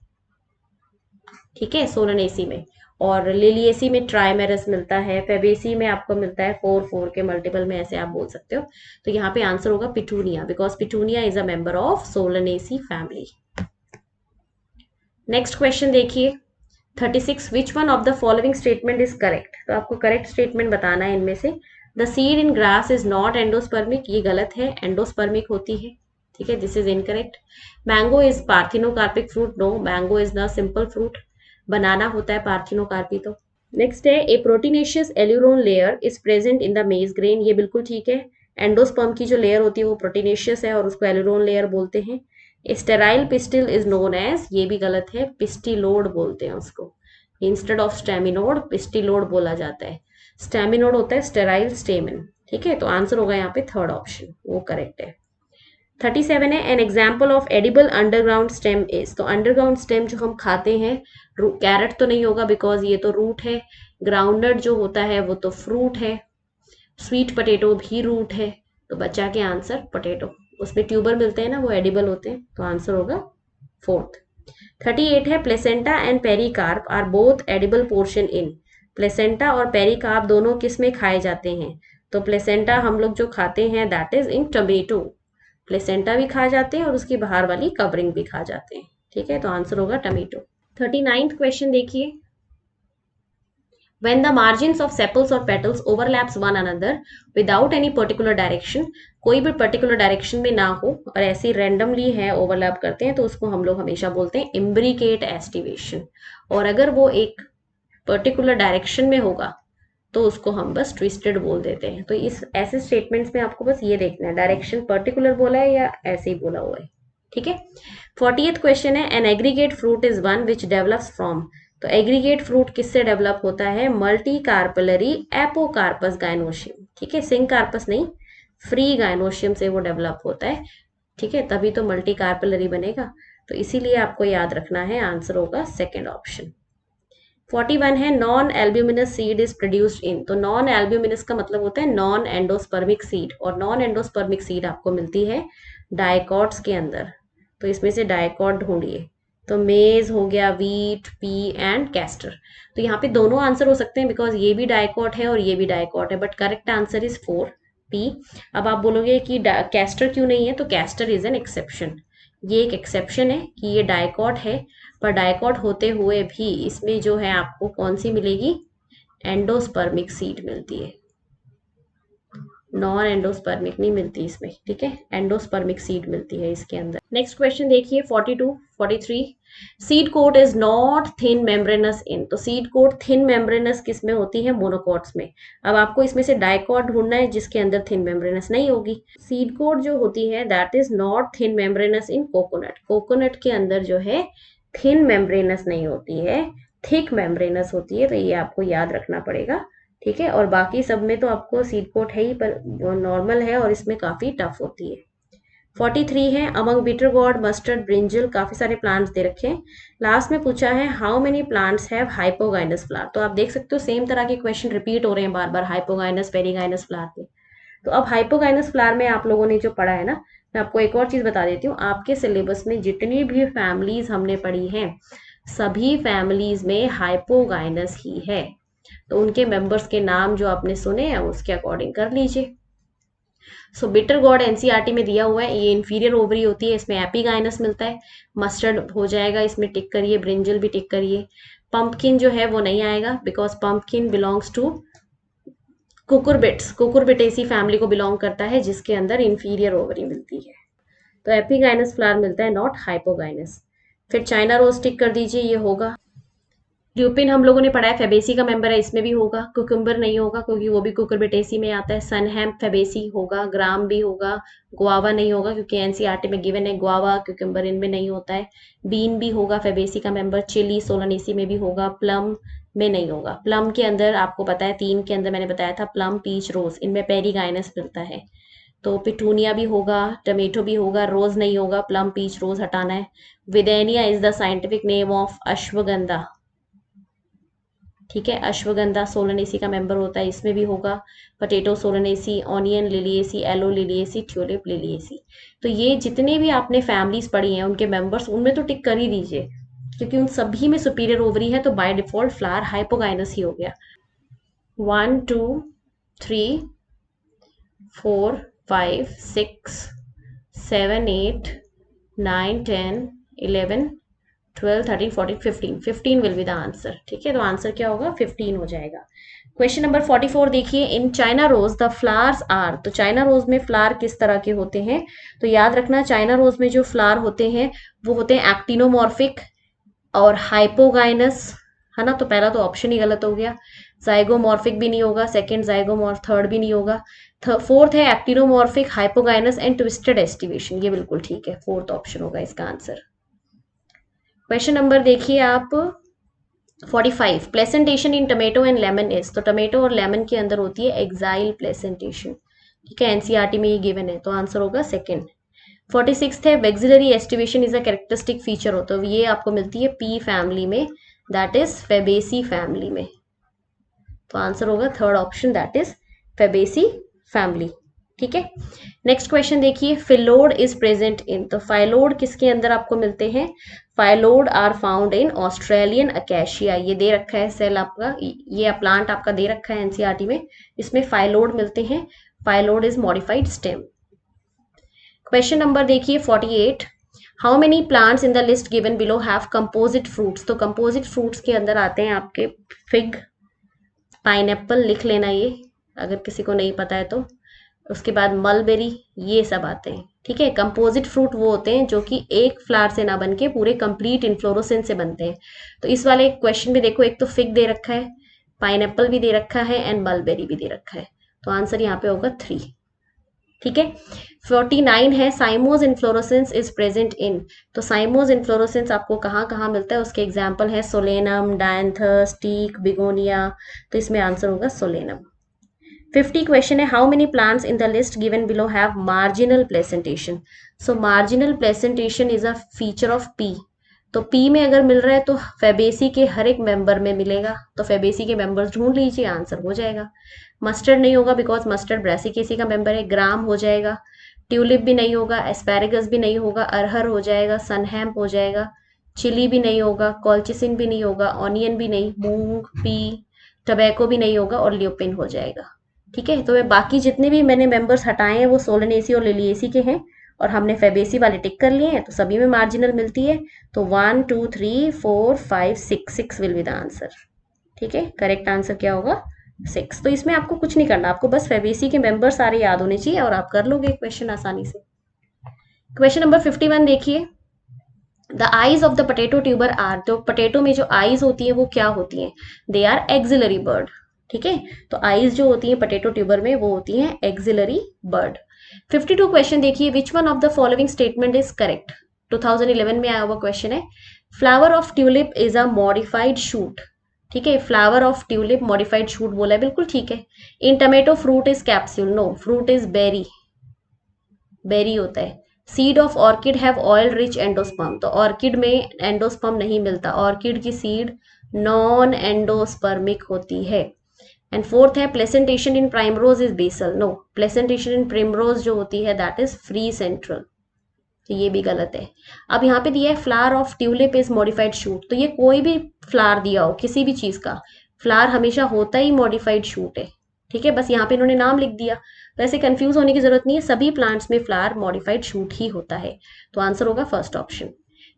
ठीक है, सोलनेसी में। और लिलिएसी में ट्राइमेरस मिलता है, फेबेसी में आपको मिलता है 4 के मल्टीपल में, ऐसे आप बोल सकते हो। तो यहाँ पे आंसर होगा petunia, because petunia is a member of Solanaceae family. Next question देखिए 36, which one of the following statement is correct. तो आपको करेक्ट स्टेटमेंट बताना है इनमें से। The seed in grass is not endospermic, ये गलत है, एंडोस्पर्मिक होती है, ठीक है, this is incorrect. Mango is parthenocarpic fruit, no, mango is the simple fruit. Banana होता है पार्थिनोकार्पी। तो नेक्स्ट है a proteinaceous aleurone layer is present in the मेज ग्रेन, ये बिल्कुल ठीक है। एंडोस्पर्म की जो लेयर होती है वो प्रोटीनेशियस है और उसको एल्यूरोन लेयर बोलते हैं। Sterile pistil is known as, ये भी गलत है, पिस्टिलोड बोलते हैं उसको। इंस्टेड ऑफ स्टेमिनोड पिस्टिलोड बोला जाता है। स्टेमिनोड होता है स्टेराइल स्टेमिन, ठीक है। तो आंसर होगा यहाँ पे थर्ड ऑप्शन, वो करेक्ट है। 37 है an example of edible underground stem is. तो अंडरग्राउंड स्टेम जो हम खाते हैं, कैरेट तो नहीं होगा बिकॉज ये तो रूट है। ग्राउंडनट जो होता है वो तो फ्रूट है। स्वीट पोटैटो भी रूट है। तो बचा के आंसर पोटैटो, उसमें ट्यूबर मिलते हैं ना, वो एडिबल होते हैं। तो आंसर होगा फोर्थ। 38 है placenta and pericarp are both edible portion in. Placenta और पेरिकार्प दोनों किस में खाए जाते हैं। तो प्लेसेंटा हम लोग जो खाते हैं that is in tomato. Placenta भी खा जाते हैं और उसकी बाहर वाली कवरिंग भी खा जाते हैं, ठीक है। तो आंसर होगा टमेटो। 39th क्वेश्चन देखिए, when the margins of sepals or petals overlaps one another without any particular direction, कोई भी पर्टिकुलर डायरेक्शन में ना हो और ऐसे रैंडमली है ओवरलैप करते हैं, तो उसको हम लोग हमेशा बोलते हैं इम्ब्रिकेट एस्टिवेशन। और अगर वो एक पर्टिकुलर डायरेक्शन में होगा तो उसको हम बस ट्विस्टेड बोल देते हैं। तो इस ऐसे स्टेटमेंट्स में आपको बस ये देखना है डायरेक्शन पर्टिकुलर बोला है या ऐसे ही बोला हुआ है, ठीक है। 40th क्वेश्चन है an aggregate fruit is one which develops from. तो एग्रीगेट फ्रूट किससे डेवलप होता है, मल्टी कार्पलरी एपोकार्पस गाइनोशियम, ठीक है, सिंग कार्पस नहीं, फ्री गाइनोशियम से वो डेवलप होता है, ठीक है, तभी तो मल्टी कार्पलरी बनेगा। तो इसीलिए आपको याद रखना है, आंसर होगा सेकेंड ऑप्शन। 41 है non albuminous seed is produced in. तो नॉन एल्ब्यूमिनस का मतलब होता है नॉन एंडोस्पर्मिक सीड, और नॉन एंडोस्पर्मिक सीड आपको मिलती है डायकॉट्स के अंदर। तो इसमें से डायकॉट ढूंढिए। तो मेज हो गया, वीट, पी एंड कैस्टर। तो यहाँ पे दोनों आंसर हो सकते हैं बिकॉज ये भी डायकॉट है और ये भी डायकॉट है, but correct answer is 4 P. अब आप बोलोगे कि कैस्टर क्यों नहीं है, तो कैस्टर इज एन एक्सेप्शन। ये एक एक्सेप्शन है कि ये डायकॉट है, पर डायकॉट होते हुए भी इसमें जो है आपको कौन सी मिलेगी, एंडोस्पर्मिक सीड मिलती है, नॉन एंडोस्पर्मिक नहीं मिलती इसमें, ठीक है, एंडोस्पर्मिक सीड मिलती है इसके अंदर। नेक्स्ट क्वेश्चन देखिए 42, 43, seed coat is not thin membranous in. तो सीड कोट थिन मेम्ब्रेनस किस में होती है, मोनोकॉट्स में। अब आपको इसमें से डायकॉट ढूंढना है जिसके अंदर थिन मेम्ब्रेनस नहीं होगी। सीड कोट जो होती है that is not thin membranous in coconut. Coconut के अंदर जो है थिन मेम्ब्रेनस नहीं होती है, थिक मेम्ब्रेनस होती है। तो ये आपको याद रखना पड़ेगा, ठीक है। और बाकी सब में तो आपको सीड कोट है ही, पर नॉर्मल है और इसमें काफी टफ होती है। 43 है among bitter gourd, mustard, brinjal, काफी सारे प्लांट्स दे रखे हैं। लास्ट में पूछा है how many plants have hypogynous flower. तो आप देख सकते हो सेम तरह के क्वेश्चन रिपीट हो रहे हैं बार बार, हाइपोगाइनस पेरीगाइनस फ्लावर पे। तो अब हाइपोगाइनस फ्लावर में आप लोगों ने जो पढ़ा है ना, मैं आपको एक और चीज बता देती हूँ। आपके सिलेबस में जितनी भी फैमिलीज हमने पढ़ी हैं, सभी फैमिलीज में हाइपोगाइनस ही है। तो उनके मेंबर्स के नाम जो आपने सुने हैं उसके अकॉर्डिंग कर लीजिए। सो बिटर गॉर्ड एनसीईआरटी में दिया हुआ है, ये इंफीरियर ओवरी होती है, इसमें एपिगाइनस मिलता है। मस्टर्ड हो जाएगा, इसमें टिक करिए, ब्रिंजल भी टिक करिए। पंपकिन जो है वो नहीं आएगा because pumpkin belongs to cucurbits, Cucurbitaceae family को बिलोंग करता है जिसके अंदर इंफीरियर ओवरी मिलती है। तो एपिगाइनस फ्लावर मिलता है, नॉट हाइपोगाइनस। फिर चाइना रोज टिक कर दीजिए, ये होगा। ल्यूपिन हम लोगों ने पढ़ा है, फेबेसी का मेंबर है, इसमें भी होगा। कुकुम्बर नहीं होगा क्योंकि वो भी कुकुरबिटेसी में आता है। सनहैम फेबेसी होगा, ग्राम भी होगा। गुआवा नहीं होगा क्योंकि एनसीईआरटी में गिवन है, गुआवा कुकुम्बर इनमें नहीं होता है। बीन भी होगा फेबेसी का मेंबर, चिली सोलानेसी में भी होगा, प्लम में नहीं होगा। प्लम के अंदर आपको पता है 3 के अंदर मैंने बताया था, प्लम, पीच, रोज, इनमें पेरीगाइनस मिलता है। तो पिटूनिया भी होगा, टमेटो भी होगा, रोज नहीं होगा, प्लम, पीच, रोज हटाना है। Withania is the scientific name of Ashwagandha, ठीक है। अश्वगंधा सोलनेसी का मेंबर होता है, इसमें भी होगा। Potato Solanaceae, onion Liliaceae, aloe Liliaceae, tulip Liliaceae. तो ये जितने भी आपने फैमिलीज पढ़ी हैं उनके मेंबर्स, उनमें तो टिक कर ही दीजिए क्योंकि उन सभी में सुपीरियर ओवरी है, तो बाय डिफॉल्ट फ्लावर हाइपोगाइनस ही हो गया। 1 2 3 4 5 6 7 8 9 10 11 12 13 14 15 15 विल बी द आंसर। ठीक है, तो आंसर क्या होगा 15 हो जाएगा। क्वेश्चन नंबर 44 देखिए, in China rose the flowers are, तो चाइना रोज में फ्लावर किस तरह के होते हैं? तो याद रखना चाइना रोज में जो फ्लावर होते हैं वो होते हैं एक्टिनोमॉर्फिक और हाइपोगाइनस, है ना। तो पहला तो ऑप्शन ही गलत हो गया। जाइगोमॉर्फिक भी नहीं होगा, सेकंड जाइगोमॉर्फ, थर्ड भी नहीं होगा। फोर्थ है actinomorphic, hypogynous and twisted aestivation, ये बिल्कुल ठीक है, फोर्थ ऑप्शन होगा इसका आंसर। क्वेश्चन नंबर देखिए आप 45, placentation in tomato and lemon is, तो टमेटो और लेमन के अंदर होती है एक्साइल प्लेसेंटेशन। ठीक है, एनसीईआरटी में ये गिवन है, तो आंसर होगा सेकंड। 46 है, vexillary aestivation is a characteristic feature होता है, ये आपको मिलती है पी फैमिली में, दैट इज फेबेसी फैमिली में। तो आंसर होगा third option, that is Fabaceae family. ठीक है, नेक्स्ट क्वेश्चन देखिए, फिलोड इज प्रेजेंट इन, तो फाइलोड किसके अंदर आपको मिलते हैं? Phyllode are found in Australian acacia, ये दे रखा है सेल आपका, ये प्लांट आपका दे रखा है एनसीईआरटी में, इसमें फाइलोड मिलते हैं। Phyllode is modified stem. Question number देखिए 48, how many plants in the list given below have composite fruits, तो कंपोजिट फ्रूट्स के अंदर आते हैं आपके फिग, पाइनएप्पल, लिख लेना ये अगर किसी को नहीं पता है तो, उसके बाद मलबेरी, ये सब आते हैं। ठीक है, कंपोजिट फ्रूट वो होते हैं जो कि एक फ्लावर से ना बन के पूरे कंप्लीट इन्फ्लोरोसेंस से बनते हैं। तो इस वाले क्वेश्चन में देखो, एक तो फिग दे रखा है, पाइनएप्पल भी दे रखा है एंड मलबेरी भी दे रखा है, तो आंसर यहाँ पे होगा 3। ठीक है, 49 है, cymose inflorescence is present in, तो साइमोज इन्फ्लोरोसेंस आपको कहाँ कहाँ मिलता है, उसके एग्जाम्पल है सोलेनम, डायंथस, टीक, बिगोनिया, तो इसमें आंसर होगा सोलेनम। 50 क्वेश्चन है, how many plants in the list given below have marginal placentation, so marginal placentation is a feature of P, तो पी में अगर मिल रहा है तो फेबेसी के हर एक मेंबर में मिलेगा, तो फेबेसी के मेंबर्स ढूंढ लीजिए, आंसर हो जाएगा। मस्टर्ड नहीं होगा बिकॉज मस्टर्ड ब्रासिकेसी का मेंबर है, ग्राम हो जाएगा, ट्यूलिप भी नहीं होगा, एस्पैरेगस भी नहीं होगा, अरहर हो जाएगा, सनहैम्प हो जाएगा, चिली भी नहीं होगा, कॉल्चिसिन भी नहीं होगा, ऑनियन भी नहीं, मूंग, पी, टबैको भी नहीं होगा और ल्यूपिन हो जाएगा। ठीक है, तो बाकी जितने भी मैंने मेंबर्स हटाए हैं वो सोलनेसी और लिलिएसी के हैं, और हमने फेबेसी वाले टिक कर लिए हैं, तो सभी में मार्जिनल मिलती है। तो 1 2 3 4 5 6 6 विल बी द आंसर। ठीक है, करेक्ट आंसर क्या होगा 6। तो इसमें आपको कुछ नहीं करना, आपको बस फेबेसी के मेंबर सारे याद होने चाहिए और आप कर लोगे क्वेश्चन आसानी से। क्वेश्चन नंबर 51 देखिए, the eyes of the potato tuber are, तो पोटैटो में जो आईज होती है वो क्या होती हैं? They are axillary bud. ठीक है, तो आईज जो होती है पोटैटो ट्यूबर में वो होती हैं एक्सिलरी बर्ड। 52 क्वेश्चन देखिए, which one of the following statement is correct, 2011 में आया हुआ क्वेश्चन है। Flower of tulip is a modified shoot, ठीक है, flower of tulip modified shoot बोला है, बिल्कुल ठीक है। In tomato fruit is capsule, no, fruit is berry, berry होता है। Seed of orchid have oil rich endosperm, तो ऑर्किड में एंडोस्पर्म नहीं मिलता, ऑर्किड की सीड नॉन एंडोस्पर्मिक होती है। एंड फोर्थ है, placentation in primrose is basal, no, placentation in primrose जो होती है दैट इज फ्री सेंट्रल, तो ये भी गलत है। अब यहाँ पे दिया है flower of tulip is modified shoot, तो ये कोई भी फ्लावर दिया हो किसी भी चीज का, फ्लावर हमेशा होता ही मॉडिफाइड शूट है। ठीक है, बस यहाँ पे इन्होंने नाम लिख दिया, वैसे कंफ्यूज होने की जरूरत नहीं है, सभी प्लांट्स में फ्लावर मॉडिफाइड शूट ही होता है, तो आंसर होगा फर्स्ट ऑप्शन।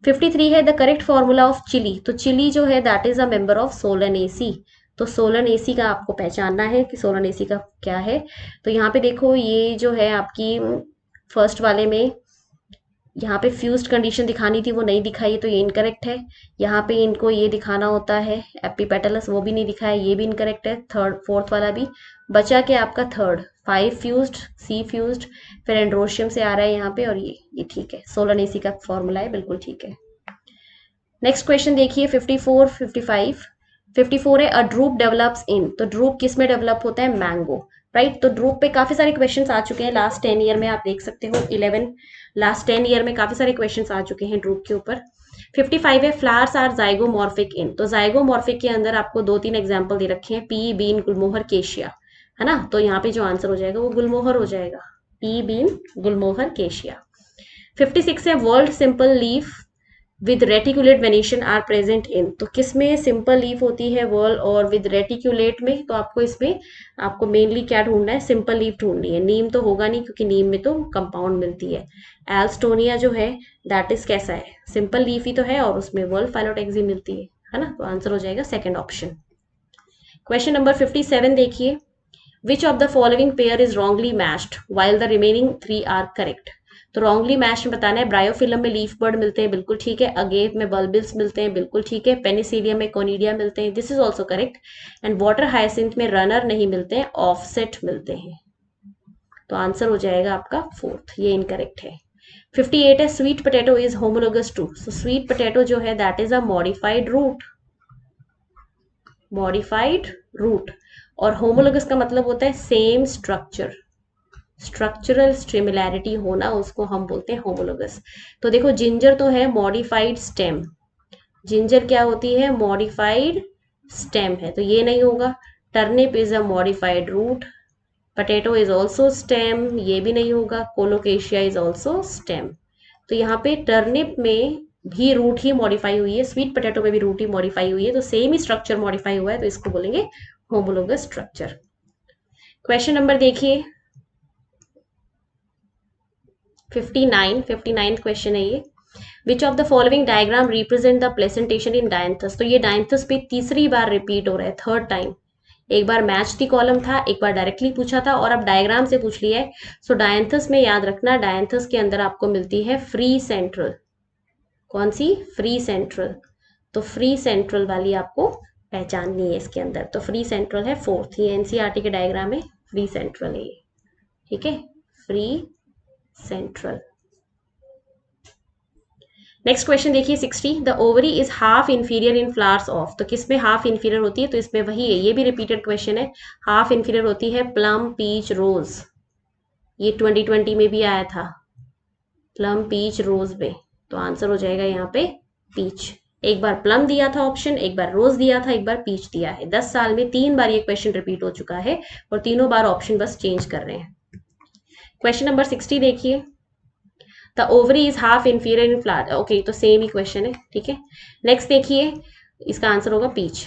53 है, the correct formula of chilli, तो चिली जो है that is a member of Solanaceae, तो सोलनेसी का आपको पहचानना है कि सोलनेसी का क्या है। तो यहाँ पे देखो, ये जो है आपकी फर्स्ट वाले में यहाँ पे फ्यूज्ड कंडीशन दिखानी थी, वो नहीं दिखाई, तो ये इनकरेक्ट है। यहाँ पे इनको ये दिखाना होता है एपिपेटलस, वो भी नहीं दिखाया, ये भी इनकरेक्ट है। थर्ड फोर्थ वाला भी बचा के आपका थर्ड 5 फ्यूज्ड, सी फ्यूज्ड, फिर एंड्रोशियम से आ रहा है यहाँ पे, और ये ठीक है, सोलनेसी का फॉर्मूला है, बिल्कुल ठीक है। नेक्स्ट क्वेश्चन देखिए 54 55 54 है, अ ड्रूप डेवलप्स इन, तो ड्रूप किस में डेवलप होता है? Mango, right. तो ड्रूप पे काफी सारे क्वेश्चंस आ चुके हैं लास्ट 10 ईयर में, आप देख सकते हो 11 लास्ट 10 ईयर में काफी सारे क्वेश्चंस आ चुके हैं ड्रूप के ऊपर। 55 है, फ्लावर्स आर जाइगोमॉर्फिक इन, तो जाइगोमॉर्फिक के अंदर आपको 2-3 एग्जाम्पल दे रखे हैं, पी, बीन, गुलमोहर, केशिया, है ना। तो यहाँ पे जो आंसर हो जाएगा वो गुलमोहर हो जाएगा, पी, बीन, गुलमोहर, केशिया। 56 है, whorled simple leaf with reticulate venation are present in, तो किस में सिंपल लीफ होती है वॉल और विद रेटिकुलेट में, तो आपको इसमें आपको मेनली क्या ढूंढना है, सिंपल लीफ ढूंढनी है। नीम तो होगा नहीं क्योंकि नीम में तो कंपाउंड मिलती है। एल्स्टोनिया जो है दैट इज कैसा है, सिंपल लीफ ही तो है और उसमें वर्ल्ड फाइलोटेक्सी मिलती है ना, तो आंसर हो जाएगा सेकेंड ऑप्शन। क्वेश्चन नंबर 57 देखिए, which of the following pair is wrongly matched while the remaining 3 are correct. तो रॉन्गली मैच में बताना है, ब्रायोफिलम में लीफ बर्ड मिलते हैं, बिल्कुल ठीक है। अगेव में बल्बिल्स मिलते हैं, बिल्कुल ठीक है। पेनिसिलियम में कोनिडिया मिलते हैं, this is also correct. And water hyacinth में रनर नहीं मिलते हैं, ऑफसेट मिलते हैं। तो आंसर हो जाएगा आपका फोर्थ, ये इनकरेक्ट है। 58 है, sweet potato is homologous to, so sweet potato जो है that is a modified root, modified root. और होमोलोगस का मतलब होता है सेम स्ट्रक्चर, स्ट्रक्चरल सिमिलैरिटी होना, उसको हम बोलते हैं होमोलोगस। तो देखो जिंजर तो है मॉडिफाइड स्टेम, जिंजर क्या होती है, मॉडिफाइड स्टेम है, तो ये नहीं होगा। Turnip is a modified root, potato is also stem, ये भी नहीं होगा। Colocasia is also stem. तो यहाँ पे टर्निप में भी रूट ही मॉडिफाई हुई है, स्वीट पोटैटो में भी रूट ही मॉडिफाई हुई है, तो सेम ही स्ट्रक्चर मॉडिफाई हुआ है, तो इसको बोलेंगे होमोलोगस स्ट्रक्चर। क्वेश्चन नंबर देखिए 59 क्वेश्चन है ये। विच of the following diagram represent the placentation in dianthus, तो ये डायंथस पे तीसरी बार रिपीट हो रहा है, थर्ड टाइम। एक बार मैच दी कॉलम था, एक बार डायरेक्टली पूछा था और अब डायग्राम से पूछ लिया है। सो डायंथस में याद रखना, डायंथस के अंदर आपको मिलती है फ्री सेंट्रल, कौन सी, फ्री सेंट्रल। तो फ्री सेंट्रल वाली आपको पहचाननी है इसके अंदर, तो फ्री सेंट्रल है फोर्थ, ये एनसीईआरटी के डायग्राम में फ्री सेंट्रल है ये, ठीक है, फ्री सेंट्रल। नेक्स्ट क्वेश्चन देखिए 60, the ovary is half inferior in flowers of, तो किसमें हाफ इंफीरियर होती है, तो इसमें वही है, ये भी रिपीटेड क्वेश्चन है। हाफ इंफीरियर होती है प्लम पीच रोज, ये 2020 में भी आया था, प्लम पीच रोज में, तो आंसर हो जाएगा यहाँ पे पीच। एक बार प्लम दिया था ऑप्शन, एक बार रोज दिया था, एक बार पीच दिया है। 10 साल में 3 बार ये क्वेश्चन रिपीट हो चुका है और तीनों बार ऑप्शन बस चेंज कर रहे हैं। क्वेश्चन नंबर 60 देखिए, the ovary is half inferior in flower, okay तो सेम ही क्वेश्चन है, ठीक है। नेक्स्ट देखिए, इसका आंसर होगा पीच।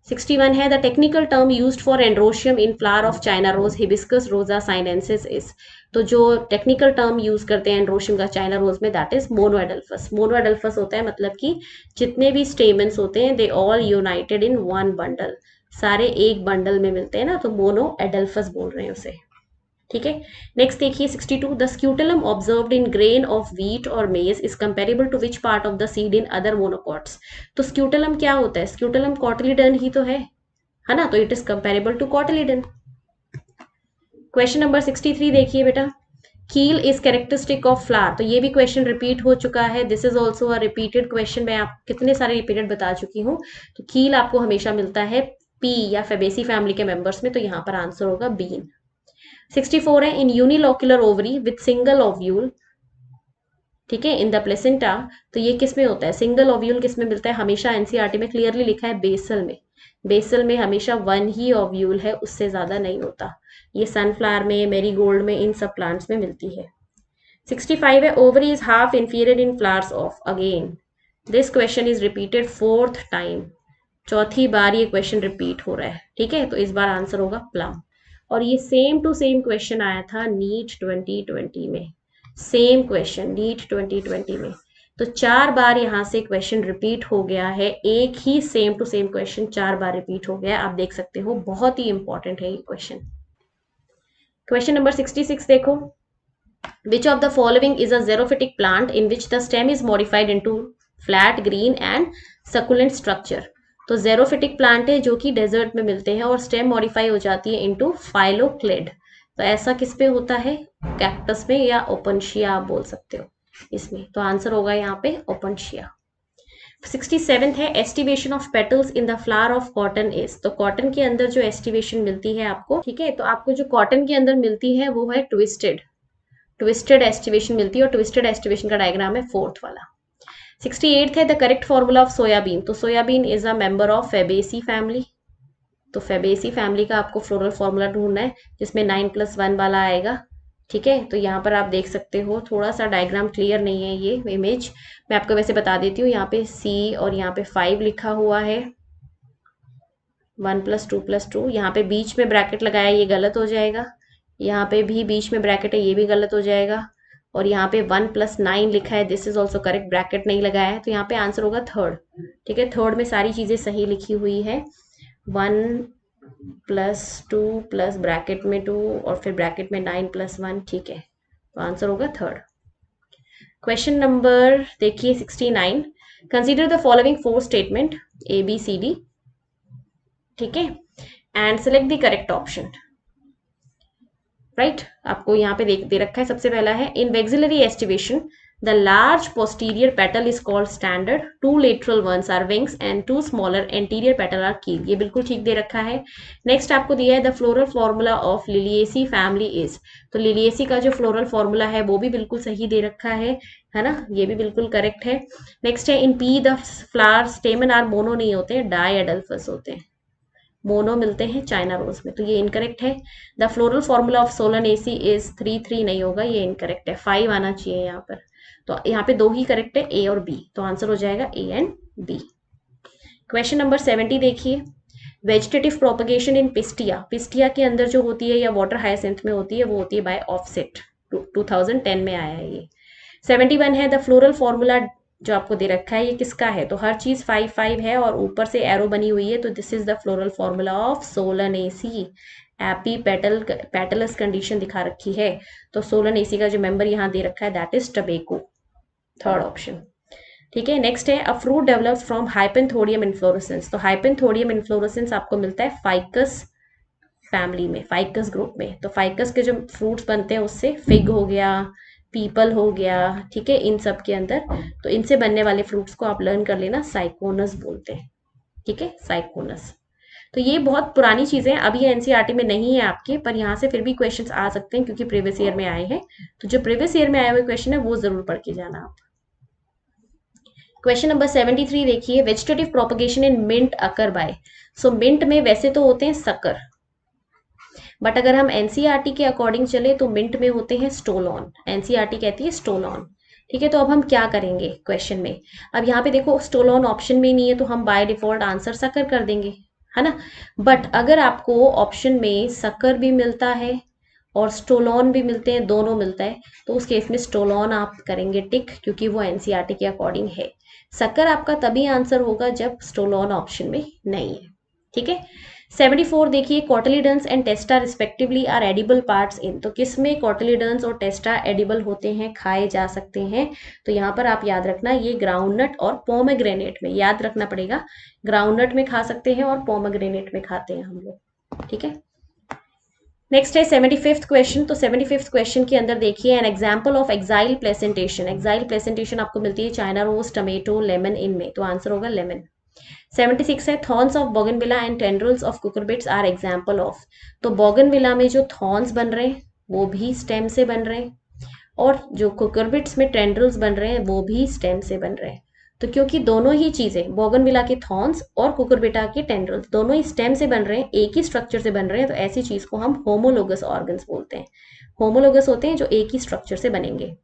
61 है, the technical term used for androecium in flower of China rose hibiscus rosa sinensis is, तो जो टेक्निकल टर्म यूज करते हैं एंड्रोशियम का चाइना रोज में दैट इज मोनोएडल्फस। मोनोएडल्फस होता है मतलब कि जितने भी स्टेमेंस होते हैं they all United in one bundle, सारे एक बंडल में मिलते हैं ना, तो मोनोएडल्फस बोल रहे हैं उसे, ठीक है। नेक्स्ट देखिए 62, the scutellum observed in grain of wheat और maize is comparable to which part of the seed in other monocots, तो स्क्यूटलम क्या होता है, स्क्यूटलम कॉटिलिडन ही तो है ना, तो it is comparable to cotyledon. Question number 63 देखिए बेटा, कील इज कैरेक्टरिस्टिक ऑफ फ्लावर, तो ये भी क्वेश्चन रिपीट हो चुका है, this is also a repeated question, मैं आप कितने सारे रिपीटेड बता चुकी हूँ। तो कील आपको हमेशा मिलता है पी या फेबेसी फैमिली के मेंबर्स में, तो यहाँ पर आंसर होगा बीन। 64 है, इन यूनिलोक्युलर ओवरी विथ सिंगल ओव्यूल, ठीक है, इन द प्लेसेंटा, तो ये किस में होता है, सिंगल ओव्यूल किस में मिलता है, हमेशा एनसीईआरटी में क्लियरली लिखा है बेसल में, बेसल में हमेशा वन ही ओव्यूल है, उससे ज्यादा नहीं होता। ये सनफ्लावर में, मेरीगोल्ड में, इन सब प्लांट्स में मिलती है। 65 है, ovary is half inferior in flowers of, again this question is repeated fourth time, चौथी बार ये क्वेश्चन रिपीट हो रहा है, ठीक है, तो इस बार आंसर होगा प्लम। और ये सेम टू सेम क्वेश्चन आया था नीट 2020 में, सेम क्वेश्चन नीट 2020 में, तो 4 बार यहाँ से क्वेश्चन रिपीट हो गया है, एक ही सेम टू सेम क्वेश्चन 4 बार रिपीट हो गया, आप देख सकते हो, बहुत ही इंपॉर्टेंट है ये क्वेश्चन। क्वेश्चन नंबर 66 देखो, which of the following is a xerophytic plant in which the stem is modified into flat green and succulent structure, तो xerophytic plant है जो कि डेजर्ट में मिलते हैं और स्टेम मॉडिफाई हो जाती है इनटू फाइलोक्लेड, तो ऐसा किस पे होता है, कैक्टस में या ओपनशिया आप बोल सकते हो इसमें, तो आंसर होगा यहाँ पे ओपनशिया। 67 है, aestivation of petals in the flower of cotton is, तो कॉटन के अंदर जो एस्टिवेशन मिलती है आपको, ठीक है, तो आपको जो कॉटन के अंदर मिलती है वो है ट्विस्टेड, ट्विस्टेड एस्टिवेशन मिलती है और ट्विस्टेड एस्टिवेशन का डायग्राम है फोर्थ वाला। 68 है, the correct formula of soybean, तो soybean is a member of Fabaceae family, तो फेबेसी फैमिली का आपको फ्लोरल फॉर्मूला ढूंढना है जिसमें 9+1 वाला आएगा, ठीक है, तो यहाँ पर आप देख सकते हो, थोड़ा सा डायग्राम क्लियर नहीं है ये इमेज, मैं आपको वैसे बता देती हूँ। यहाँ पे C और यहाँ पे 5 लिखा हुआ है, 1+2+2, यहाँ पे बीच में ब्रैकेट लगाया, ये गलत हो जाएगा। यहाँ पे भी बीच में ब्रैकेट है, ये भी गलत हो जाएगा। और यहाँ पे 1+9 लिखा है, this is also correct, bracket नहीं लगाया है, तो यहाँ पे आंसर होगा थर्ड। ठीक है, थर्ड में सारी चीजें सही लिखी हुई है, 1+2 प्लस ब्रैकेट में 2 और फिर ब्रैकेट में 9+1, ठीक है, तो आंसर होगा थर्ड। क्वेश्चन नंबर देखिए 69, consider the following 4 statement ABCD, ठीक है, and select the correct option. Right, आपको यहाँ पे दे रखा है, सबसे पहला है in vexillary aestivation the large posterior petal is called standard, 2 lateral ones are wings and 2 smaller anterior petal are keel, ये बिल्कुल ठीक दे रखा है। नेक्स्ट आपको दिया है the floral formula of Liliaceae family is, तो लिलिएसी का जो फ्लोरल फॉर्मूला है वो भी बिल्कुल सही दे रखा है ना, ये भी बिल्कुल करेक्ट है। नेक्स्ट है in pea the flower stamen are mono नहीं होते हैं, डाई एडल्फस होते हैं, मोनो मिलते हैं चाइना रोज में, तो ये इनकरेक्ट है। The floral formula of Solanaceae is 3 नहीं होगा, ये इनकरेक्ट है, 5 आना चाहिए यहाँ पर, तो यहाँ पे 2 ही करेक्ट है, A और B, तो आंसर हो जाएगा A and B। Question number 70 देखिए, वेजिटेटिव प्रोपगेशन इन पिस्टिया, पिस्टिया के अंदर जो होती है या वाटर हाइसेंथ में होती है वो होती है बाय ऑफसेट, 2010 में आया है ये। 71 है द फ्लोरल फॉर्मूला जो आपको दे रखा है ये किसका है, तो हर चीज 5 है और ऊपर से एरो बनी हुई है, तो this is the floral formula of Solanaceae. AP petals condition दिखा रखी है, तो सोलनेसी का जो मेंबर यहाँ दे रखा है that is tobacco, third option. ठीक है, नेक्स्ट है a fruit develops from hypanthodium inflorescence, तो हाइपेंथोडियम इन्फ्लोरेसेंस आपको मिलता है फाइकस फैमिली में, फाइकस ग्रुप में, तो फाइकस के जो फ्रूट्स बनते हैं उससे फिग हो गया, पीपल हो गया, ठीक है, इन सब के अंदर, तो इनसे बनने वाले फ्रूट्स को आप लर्न कर लेना, साइकोनस बोलते हैं। ठीक है, साइकोनस। तो ये बहुत पुरानी चीजें, अब ये एनसीईआरटी में नहीं है आपके, पर यहाँ से फिर भी क्वेश्चंस आ सकते हैं क्योंकि प्रीवियस ईयर में आए हैं, तो जो प्रीवियस ईयर में आए हुए क्वेश्चन है वो जरूर पढ़ के जाना आप। क्वेश्चन नंबर 73 देखिए, vegetative propagation in mint occur by, so mint में वैसे तो होते हैं सकर, बट अगर हम एनसीईआरटी के अकॉर्डिंग चले तो मिंट में होते हैं स्टोलॉन, एनसीईआरटी कहती है स्टोलॉन। ठीक है, तो अब हम क्या करेंगे क्वेश्चन में, अब यहाँ पे देखो स्टोलॉन ऑप्शन में नहीं है तो हम बाय डिफॉल्ट आंसर सकर कर देंगे, है ना, बट अगर आपको ऑप्शन में सकर भी मिलता है और स्टोलॉन भी मिलते हैं, दोनों मिलता है, तो उस केस में स्टोलॉन आप करेंगे टिक, क्योंकि वो एनसीईआरटी के अकॉर्डिंग है। सकर आपका तभी आंसर होगा जब स्टोलॉन ऑप्शन में नहीं है। ठीक है, 74 देखिए, cotyledons and testa respectively are edible parts in, तो किसमें कॉटिलिडन्स और टेस्टा एडिबल होते हैं, खाए जा सकते हैं, तो यहाँ पर आप याद रखना ये ग्राउंडनट और पोमेग्रेनेट में, याद रखना पड़ेगा, ग्राउंडनट में खा सकते हैं और पोमेग्रेनेट में खाते हैं हम लोग। ठीक है, नेक्स्ट है 75th क्वेश्चन, तो 75th क्वेश्चन के अंदर देखिए an example of exile placentation, exile placentation आपको मिलती है चाइना रोज, टमेटो, लेमन इनमें, तो आंसर होगा लेमन। 76 है thorns of bougainvillea and tendrils of cucurbits are example of, तो बोगनविला में जो थॉर्न्स बन रहे हैं वो भी स्टेम से बन रहे हैं और जो कुकुरबिट्स में टेंड्रिल्स बन रहे हैं वो भी स्टेम से बन रहे हैं, तो क्योंकि दोनों ही चीजें बोगनविला के थॉर्न्स और कुकुरबिटा के टेंड्रिल्स दोनों ही स्टेम से बन रहे हैं, एक ही स्ट्रक्चर से बन रहे हैं, तो ऐसी चीज को हम होमोलोगस ऑर्गन्स बोलते हैं, होमोलोगस होते हैं जो एक ही स्ट्रक्चर से बनेंगे।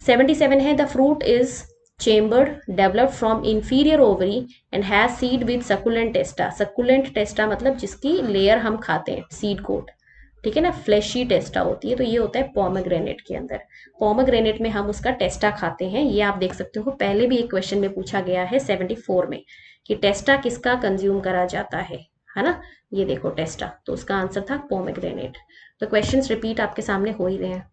77 है the fruit is chambered developed from inferior ovary and has seed with succulent testa, succulent testa मतलब जिसकी लेयर हम खाते हैं, सीड कोट, ठीक है ना, फ्लैशी टेस्टा होती है, तो ये होता है पोमेग्रेनेट के अंदर, पोमेग्रेनेट में हम उसका टेस्टा खाते हैं, ये आप देख सकते हो, पहले भी एक क्वेश्चन में पूछा गया है 74 में कि टेस्टा किसका कंज्यूम करा जाता है ना, ये देखो टेस्टा, तो उसका आंसर था पोमेग्रेनेट। तो क्वेश्चंस रिपीट आपके सामने हो ही रहे हैं।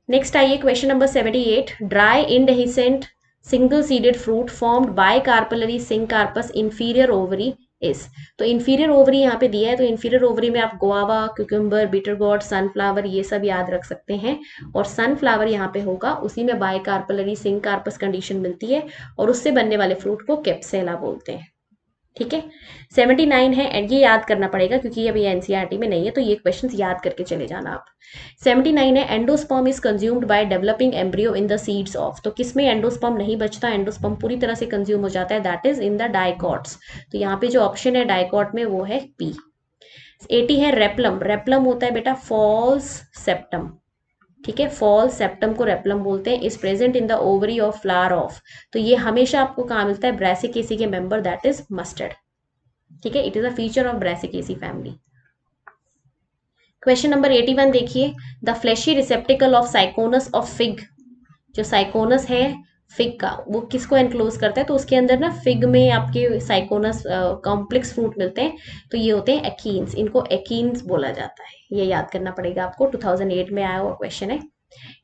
नेक्स्ट आइए question number 78, dry indehiscent single seeded fruit formed by carpellary syncarpous inferior ovary is, तो इंफीरियर ओवरी यहाँ पे दिया है, तो इंफीरियर ओवरी में आप गुआवा, क्यूकम्बर, बीटरगॉड, सनफ्लावर ये सब याद रख सकते हैं, और सनफ्लावर यहाँ पे होगा, उसी में बाय कार्पलरी सिंकार्पस कंडीशन मिलती है और उससे बनने वाले फ्रूट को कैप्सेला बोलते हैं। ठीक है, 79 है एंड ये याद करना पड़ेगा क्योंकि ये अभी एनसीईआरटी में नहीं है, तो ये क्वेश्चंस याद करके चले जाना आप। 79 है endosperm is consumed by developing embryo in the seeds of, तो किसमें एंडोस्पर्म नहीं बचता, एंडोस्पर्म पूरी तरह से कंज्यूम हो जाता है, that is in the dicots, तो यहाँ पे जो ऑप्शन है डाइकॉट में वो है पी। 80 है रेप्लम, रेप्लम होता है बेटा फॉल्स सेप्टम, ठीक है, फॉल सेप्टम को रेप्लम बोलते हैं, is present in the ovary of flower of, तो ये हमेशा आपको कहाँ मिलता है, ब्रासिकेसी के मेंबर दैट इज मस्टर्ड, ठीक है, it is a feature of Brassicaceae family. Question number 81 देखिए, the fleshy receptacle of syconus of fig, जो साइकोनस है फिग का वो किसको एनक्लोज करता है, तो उसके अंदर ना फिग में आपके साइकोनस कॉम्प्लेक्स फ्रूट मिलते हैं, तो ये होते हैं एकीन्स, इनको एकीन्स बोला जाता है, ये याद करना पड़ेगा आपको, 2008 में आया हुआ क्वेश्चन है।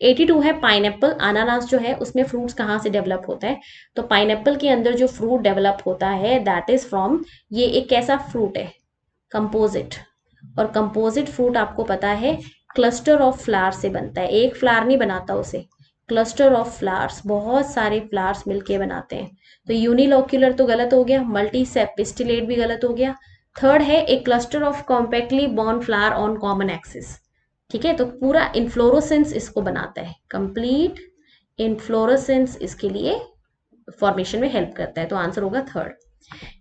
82 है पाइनएप्पल, अनानास जो है उसमें फ्रूट्स कहाँ से डेवलप होता है, तो पाइनएप्पल के अंदर जो फ्रूट डेवलप होता है दैट इज फ्रॉम, ये एक कैसा फ्रूट है, कंपोजिट, और कंपोजिट फ्रूट आपको पता है क्लस्टर ऑफ फ्लावर से बनता है, एक फ्लावर नहीं बनाता उसे, क्लस्टर ऑफ फ्लावर्स, बहुत सारे फ्लावर्स मिलके बनाते हैं, तो यूनिलोक्यूलर तो गलत हो गया, मल्टी सेपिस्टिलेट भी गलत हो गया। थर्ड है एक cluster of compactly born flower on common axis, ठीक है, तो पूरा इन्फ्लोरोसेंस इसको बनाता है, कंप्लीट इन्फ्लोरोसेंस इसके लिए फॉर्मेशन में हेल्प करता है, तो आंसर होगा थर्ड।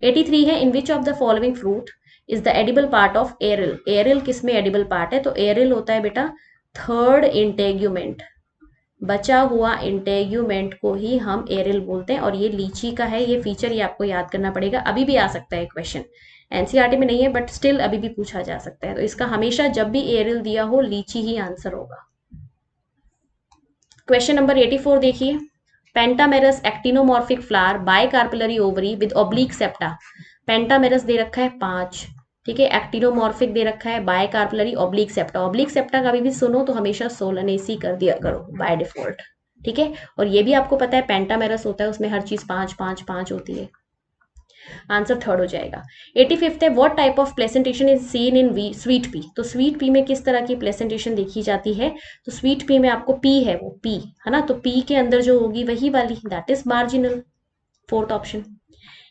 83 है in which of the following fruit is the edible part of aril, aril किस में एडिबल पार्ट है, तो एरिल होता है बेटा थर्ड इंटेग्यूमेंट, बचा हुआ इंटेग्यूमेंट को ही हम एरिल बोलते हैं, और ये लीची का है ये फीचर, ये आपको याद करना पड़ेगा, अभी भी आ सकता है क्वेश्चन, एनसीईआरटी में नहीं है बट स्टिल अभी भी पूछा जा सकता है, तो इसका हमेशा जब भी एरिल दिया हो लीची ही आंसर होगा। क्वेश्चन नंबर 84 देखिए, pentamerous actinomorphic flower bicarpellary ovary with oblique septa, pentamerous दे रखा है 5, ठीक है, एक्टिनोमॉर्फिक दे रखा है, bicarpellary oblique septa, oblique septa कभी भी सुनो तो हमेशा सोलनेसी कर दिया करो बाय डिफॉल्ट, ठीक है, और ये भी आपको पता है पेंटामेरस होता है उसमें हर चीज 5 5 5 होती है, आंसर थर्ड हो जाएगा। 85 है what type of placentation is seen in sweet pea, तो स्वीट पी में किस तरह की प्लेसेंटेशन देखी जाती है, तो स्वीट पी में आपको पी है वो पी है ना, तो पी के अंदर जो होगी वही वाली that is marginal, fourth option.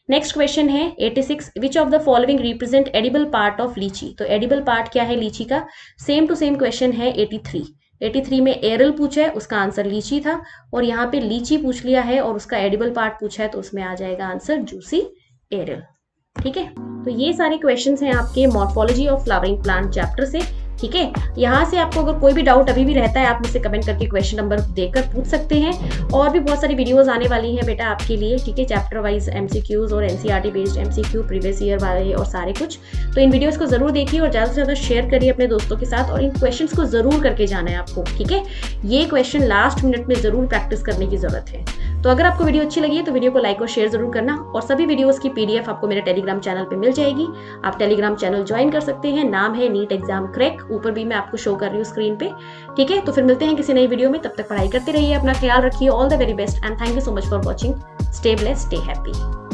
Next question है 86 विच of the following represent edible part of लीची, तो एडिबल पार्ट क्या है लीची का, सेम टू सेम क्वेश्चन है 83 में एरल पूछा है उसका आंसर लीची था, और यहाँ पे लीची पूछ लिया है और उसका एडिबल पार्ट पूछा है, तो उसमें आ जाएगा आंसर जूसी एरिल, ठीक है, तो ये सारे क्वेश्चंस हैं आपके morphology of flowering plant chapter से, ठीक है, यहाँ से आपको अगर कोई भी डाउट अभी भी रहता है आप मुझसे कमेंट करके क्वेश्चन नंबर देकर पूछ सकते हैं, और भी बहुत सारी वीडियोस आने वाली हैं बेटा आपके लिए, ठीक है, चैप्टर वाइज एमसीक्यूज और NCERT based MCQ previous year वाले और सारे कुछ, तो इन वीडियोस को जरूर देखिए और ज्यादा से ज्यादा शेयर करिए अपने दोस्तों के साथ, और इन क्वेश्चंस को जरूर करके जाना है आपको, ठीक है, ये क्वेश्चन लास्ट मिनट में जरूर प्रैक्टिस करने की जरूरत है। तो अगर आपको वीडियो अच्छी लगी है तो वीडियो को लाइक और शेयर जरूर करना, और सभी वीडियोस की पीडीएफ आपको मेरे टेलीग्राम चैनल पे मिल जाएगी, आप टेलीग्राम चैनल ज्वाइन कर सकते हैं, नाम है नीट एग्जाम क्रैक, ऊपर भी मैं आपको शो कर रही हूँ स्क्रीन पे, ठीक है, तो फिर मिलते हैं किसी नई वीडियो में, तब तक पढ़ाई करते रहिए, अपना ख्याल रखिए, all the very best and thank you so much for watching, stay blessed, stay happy.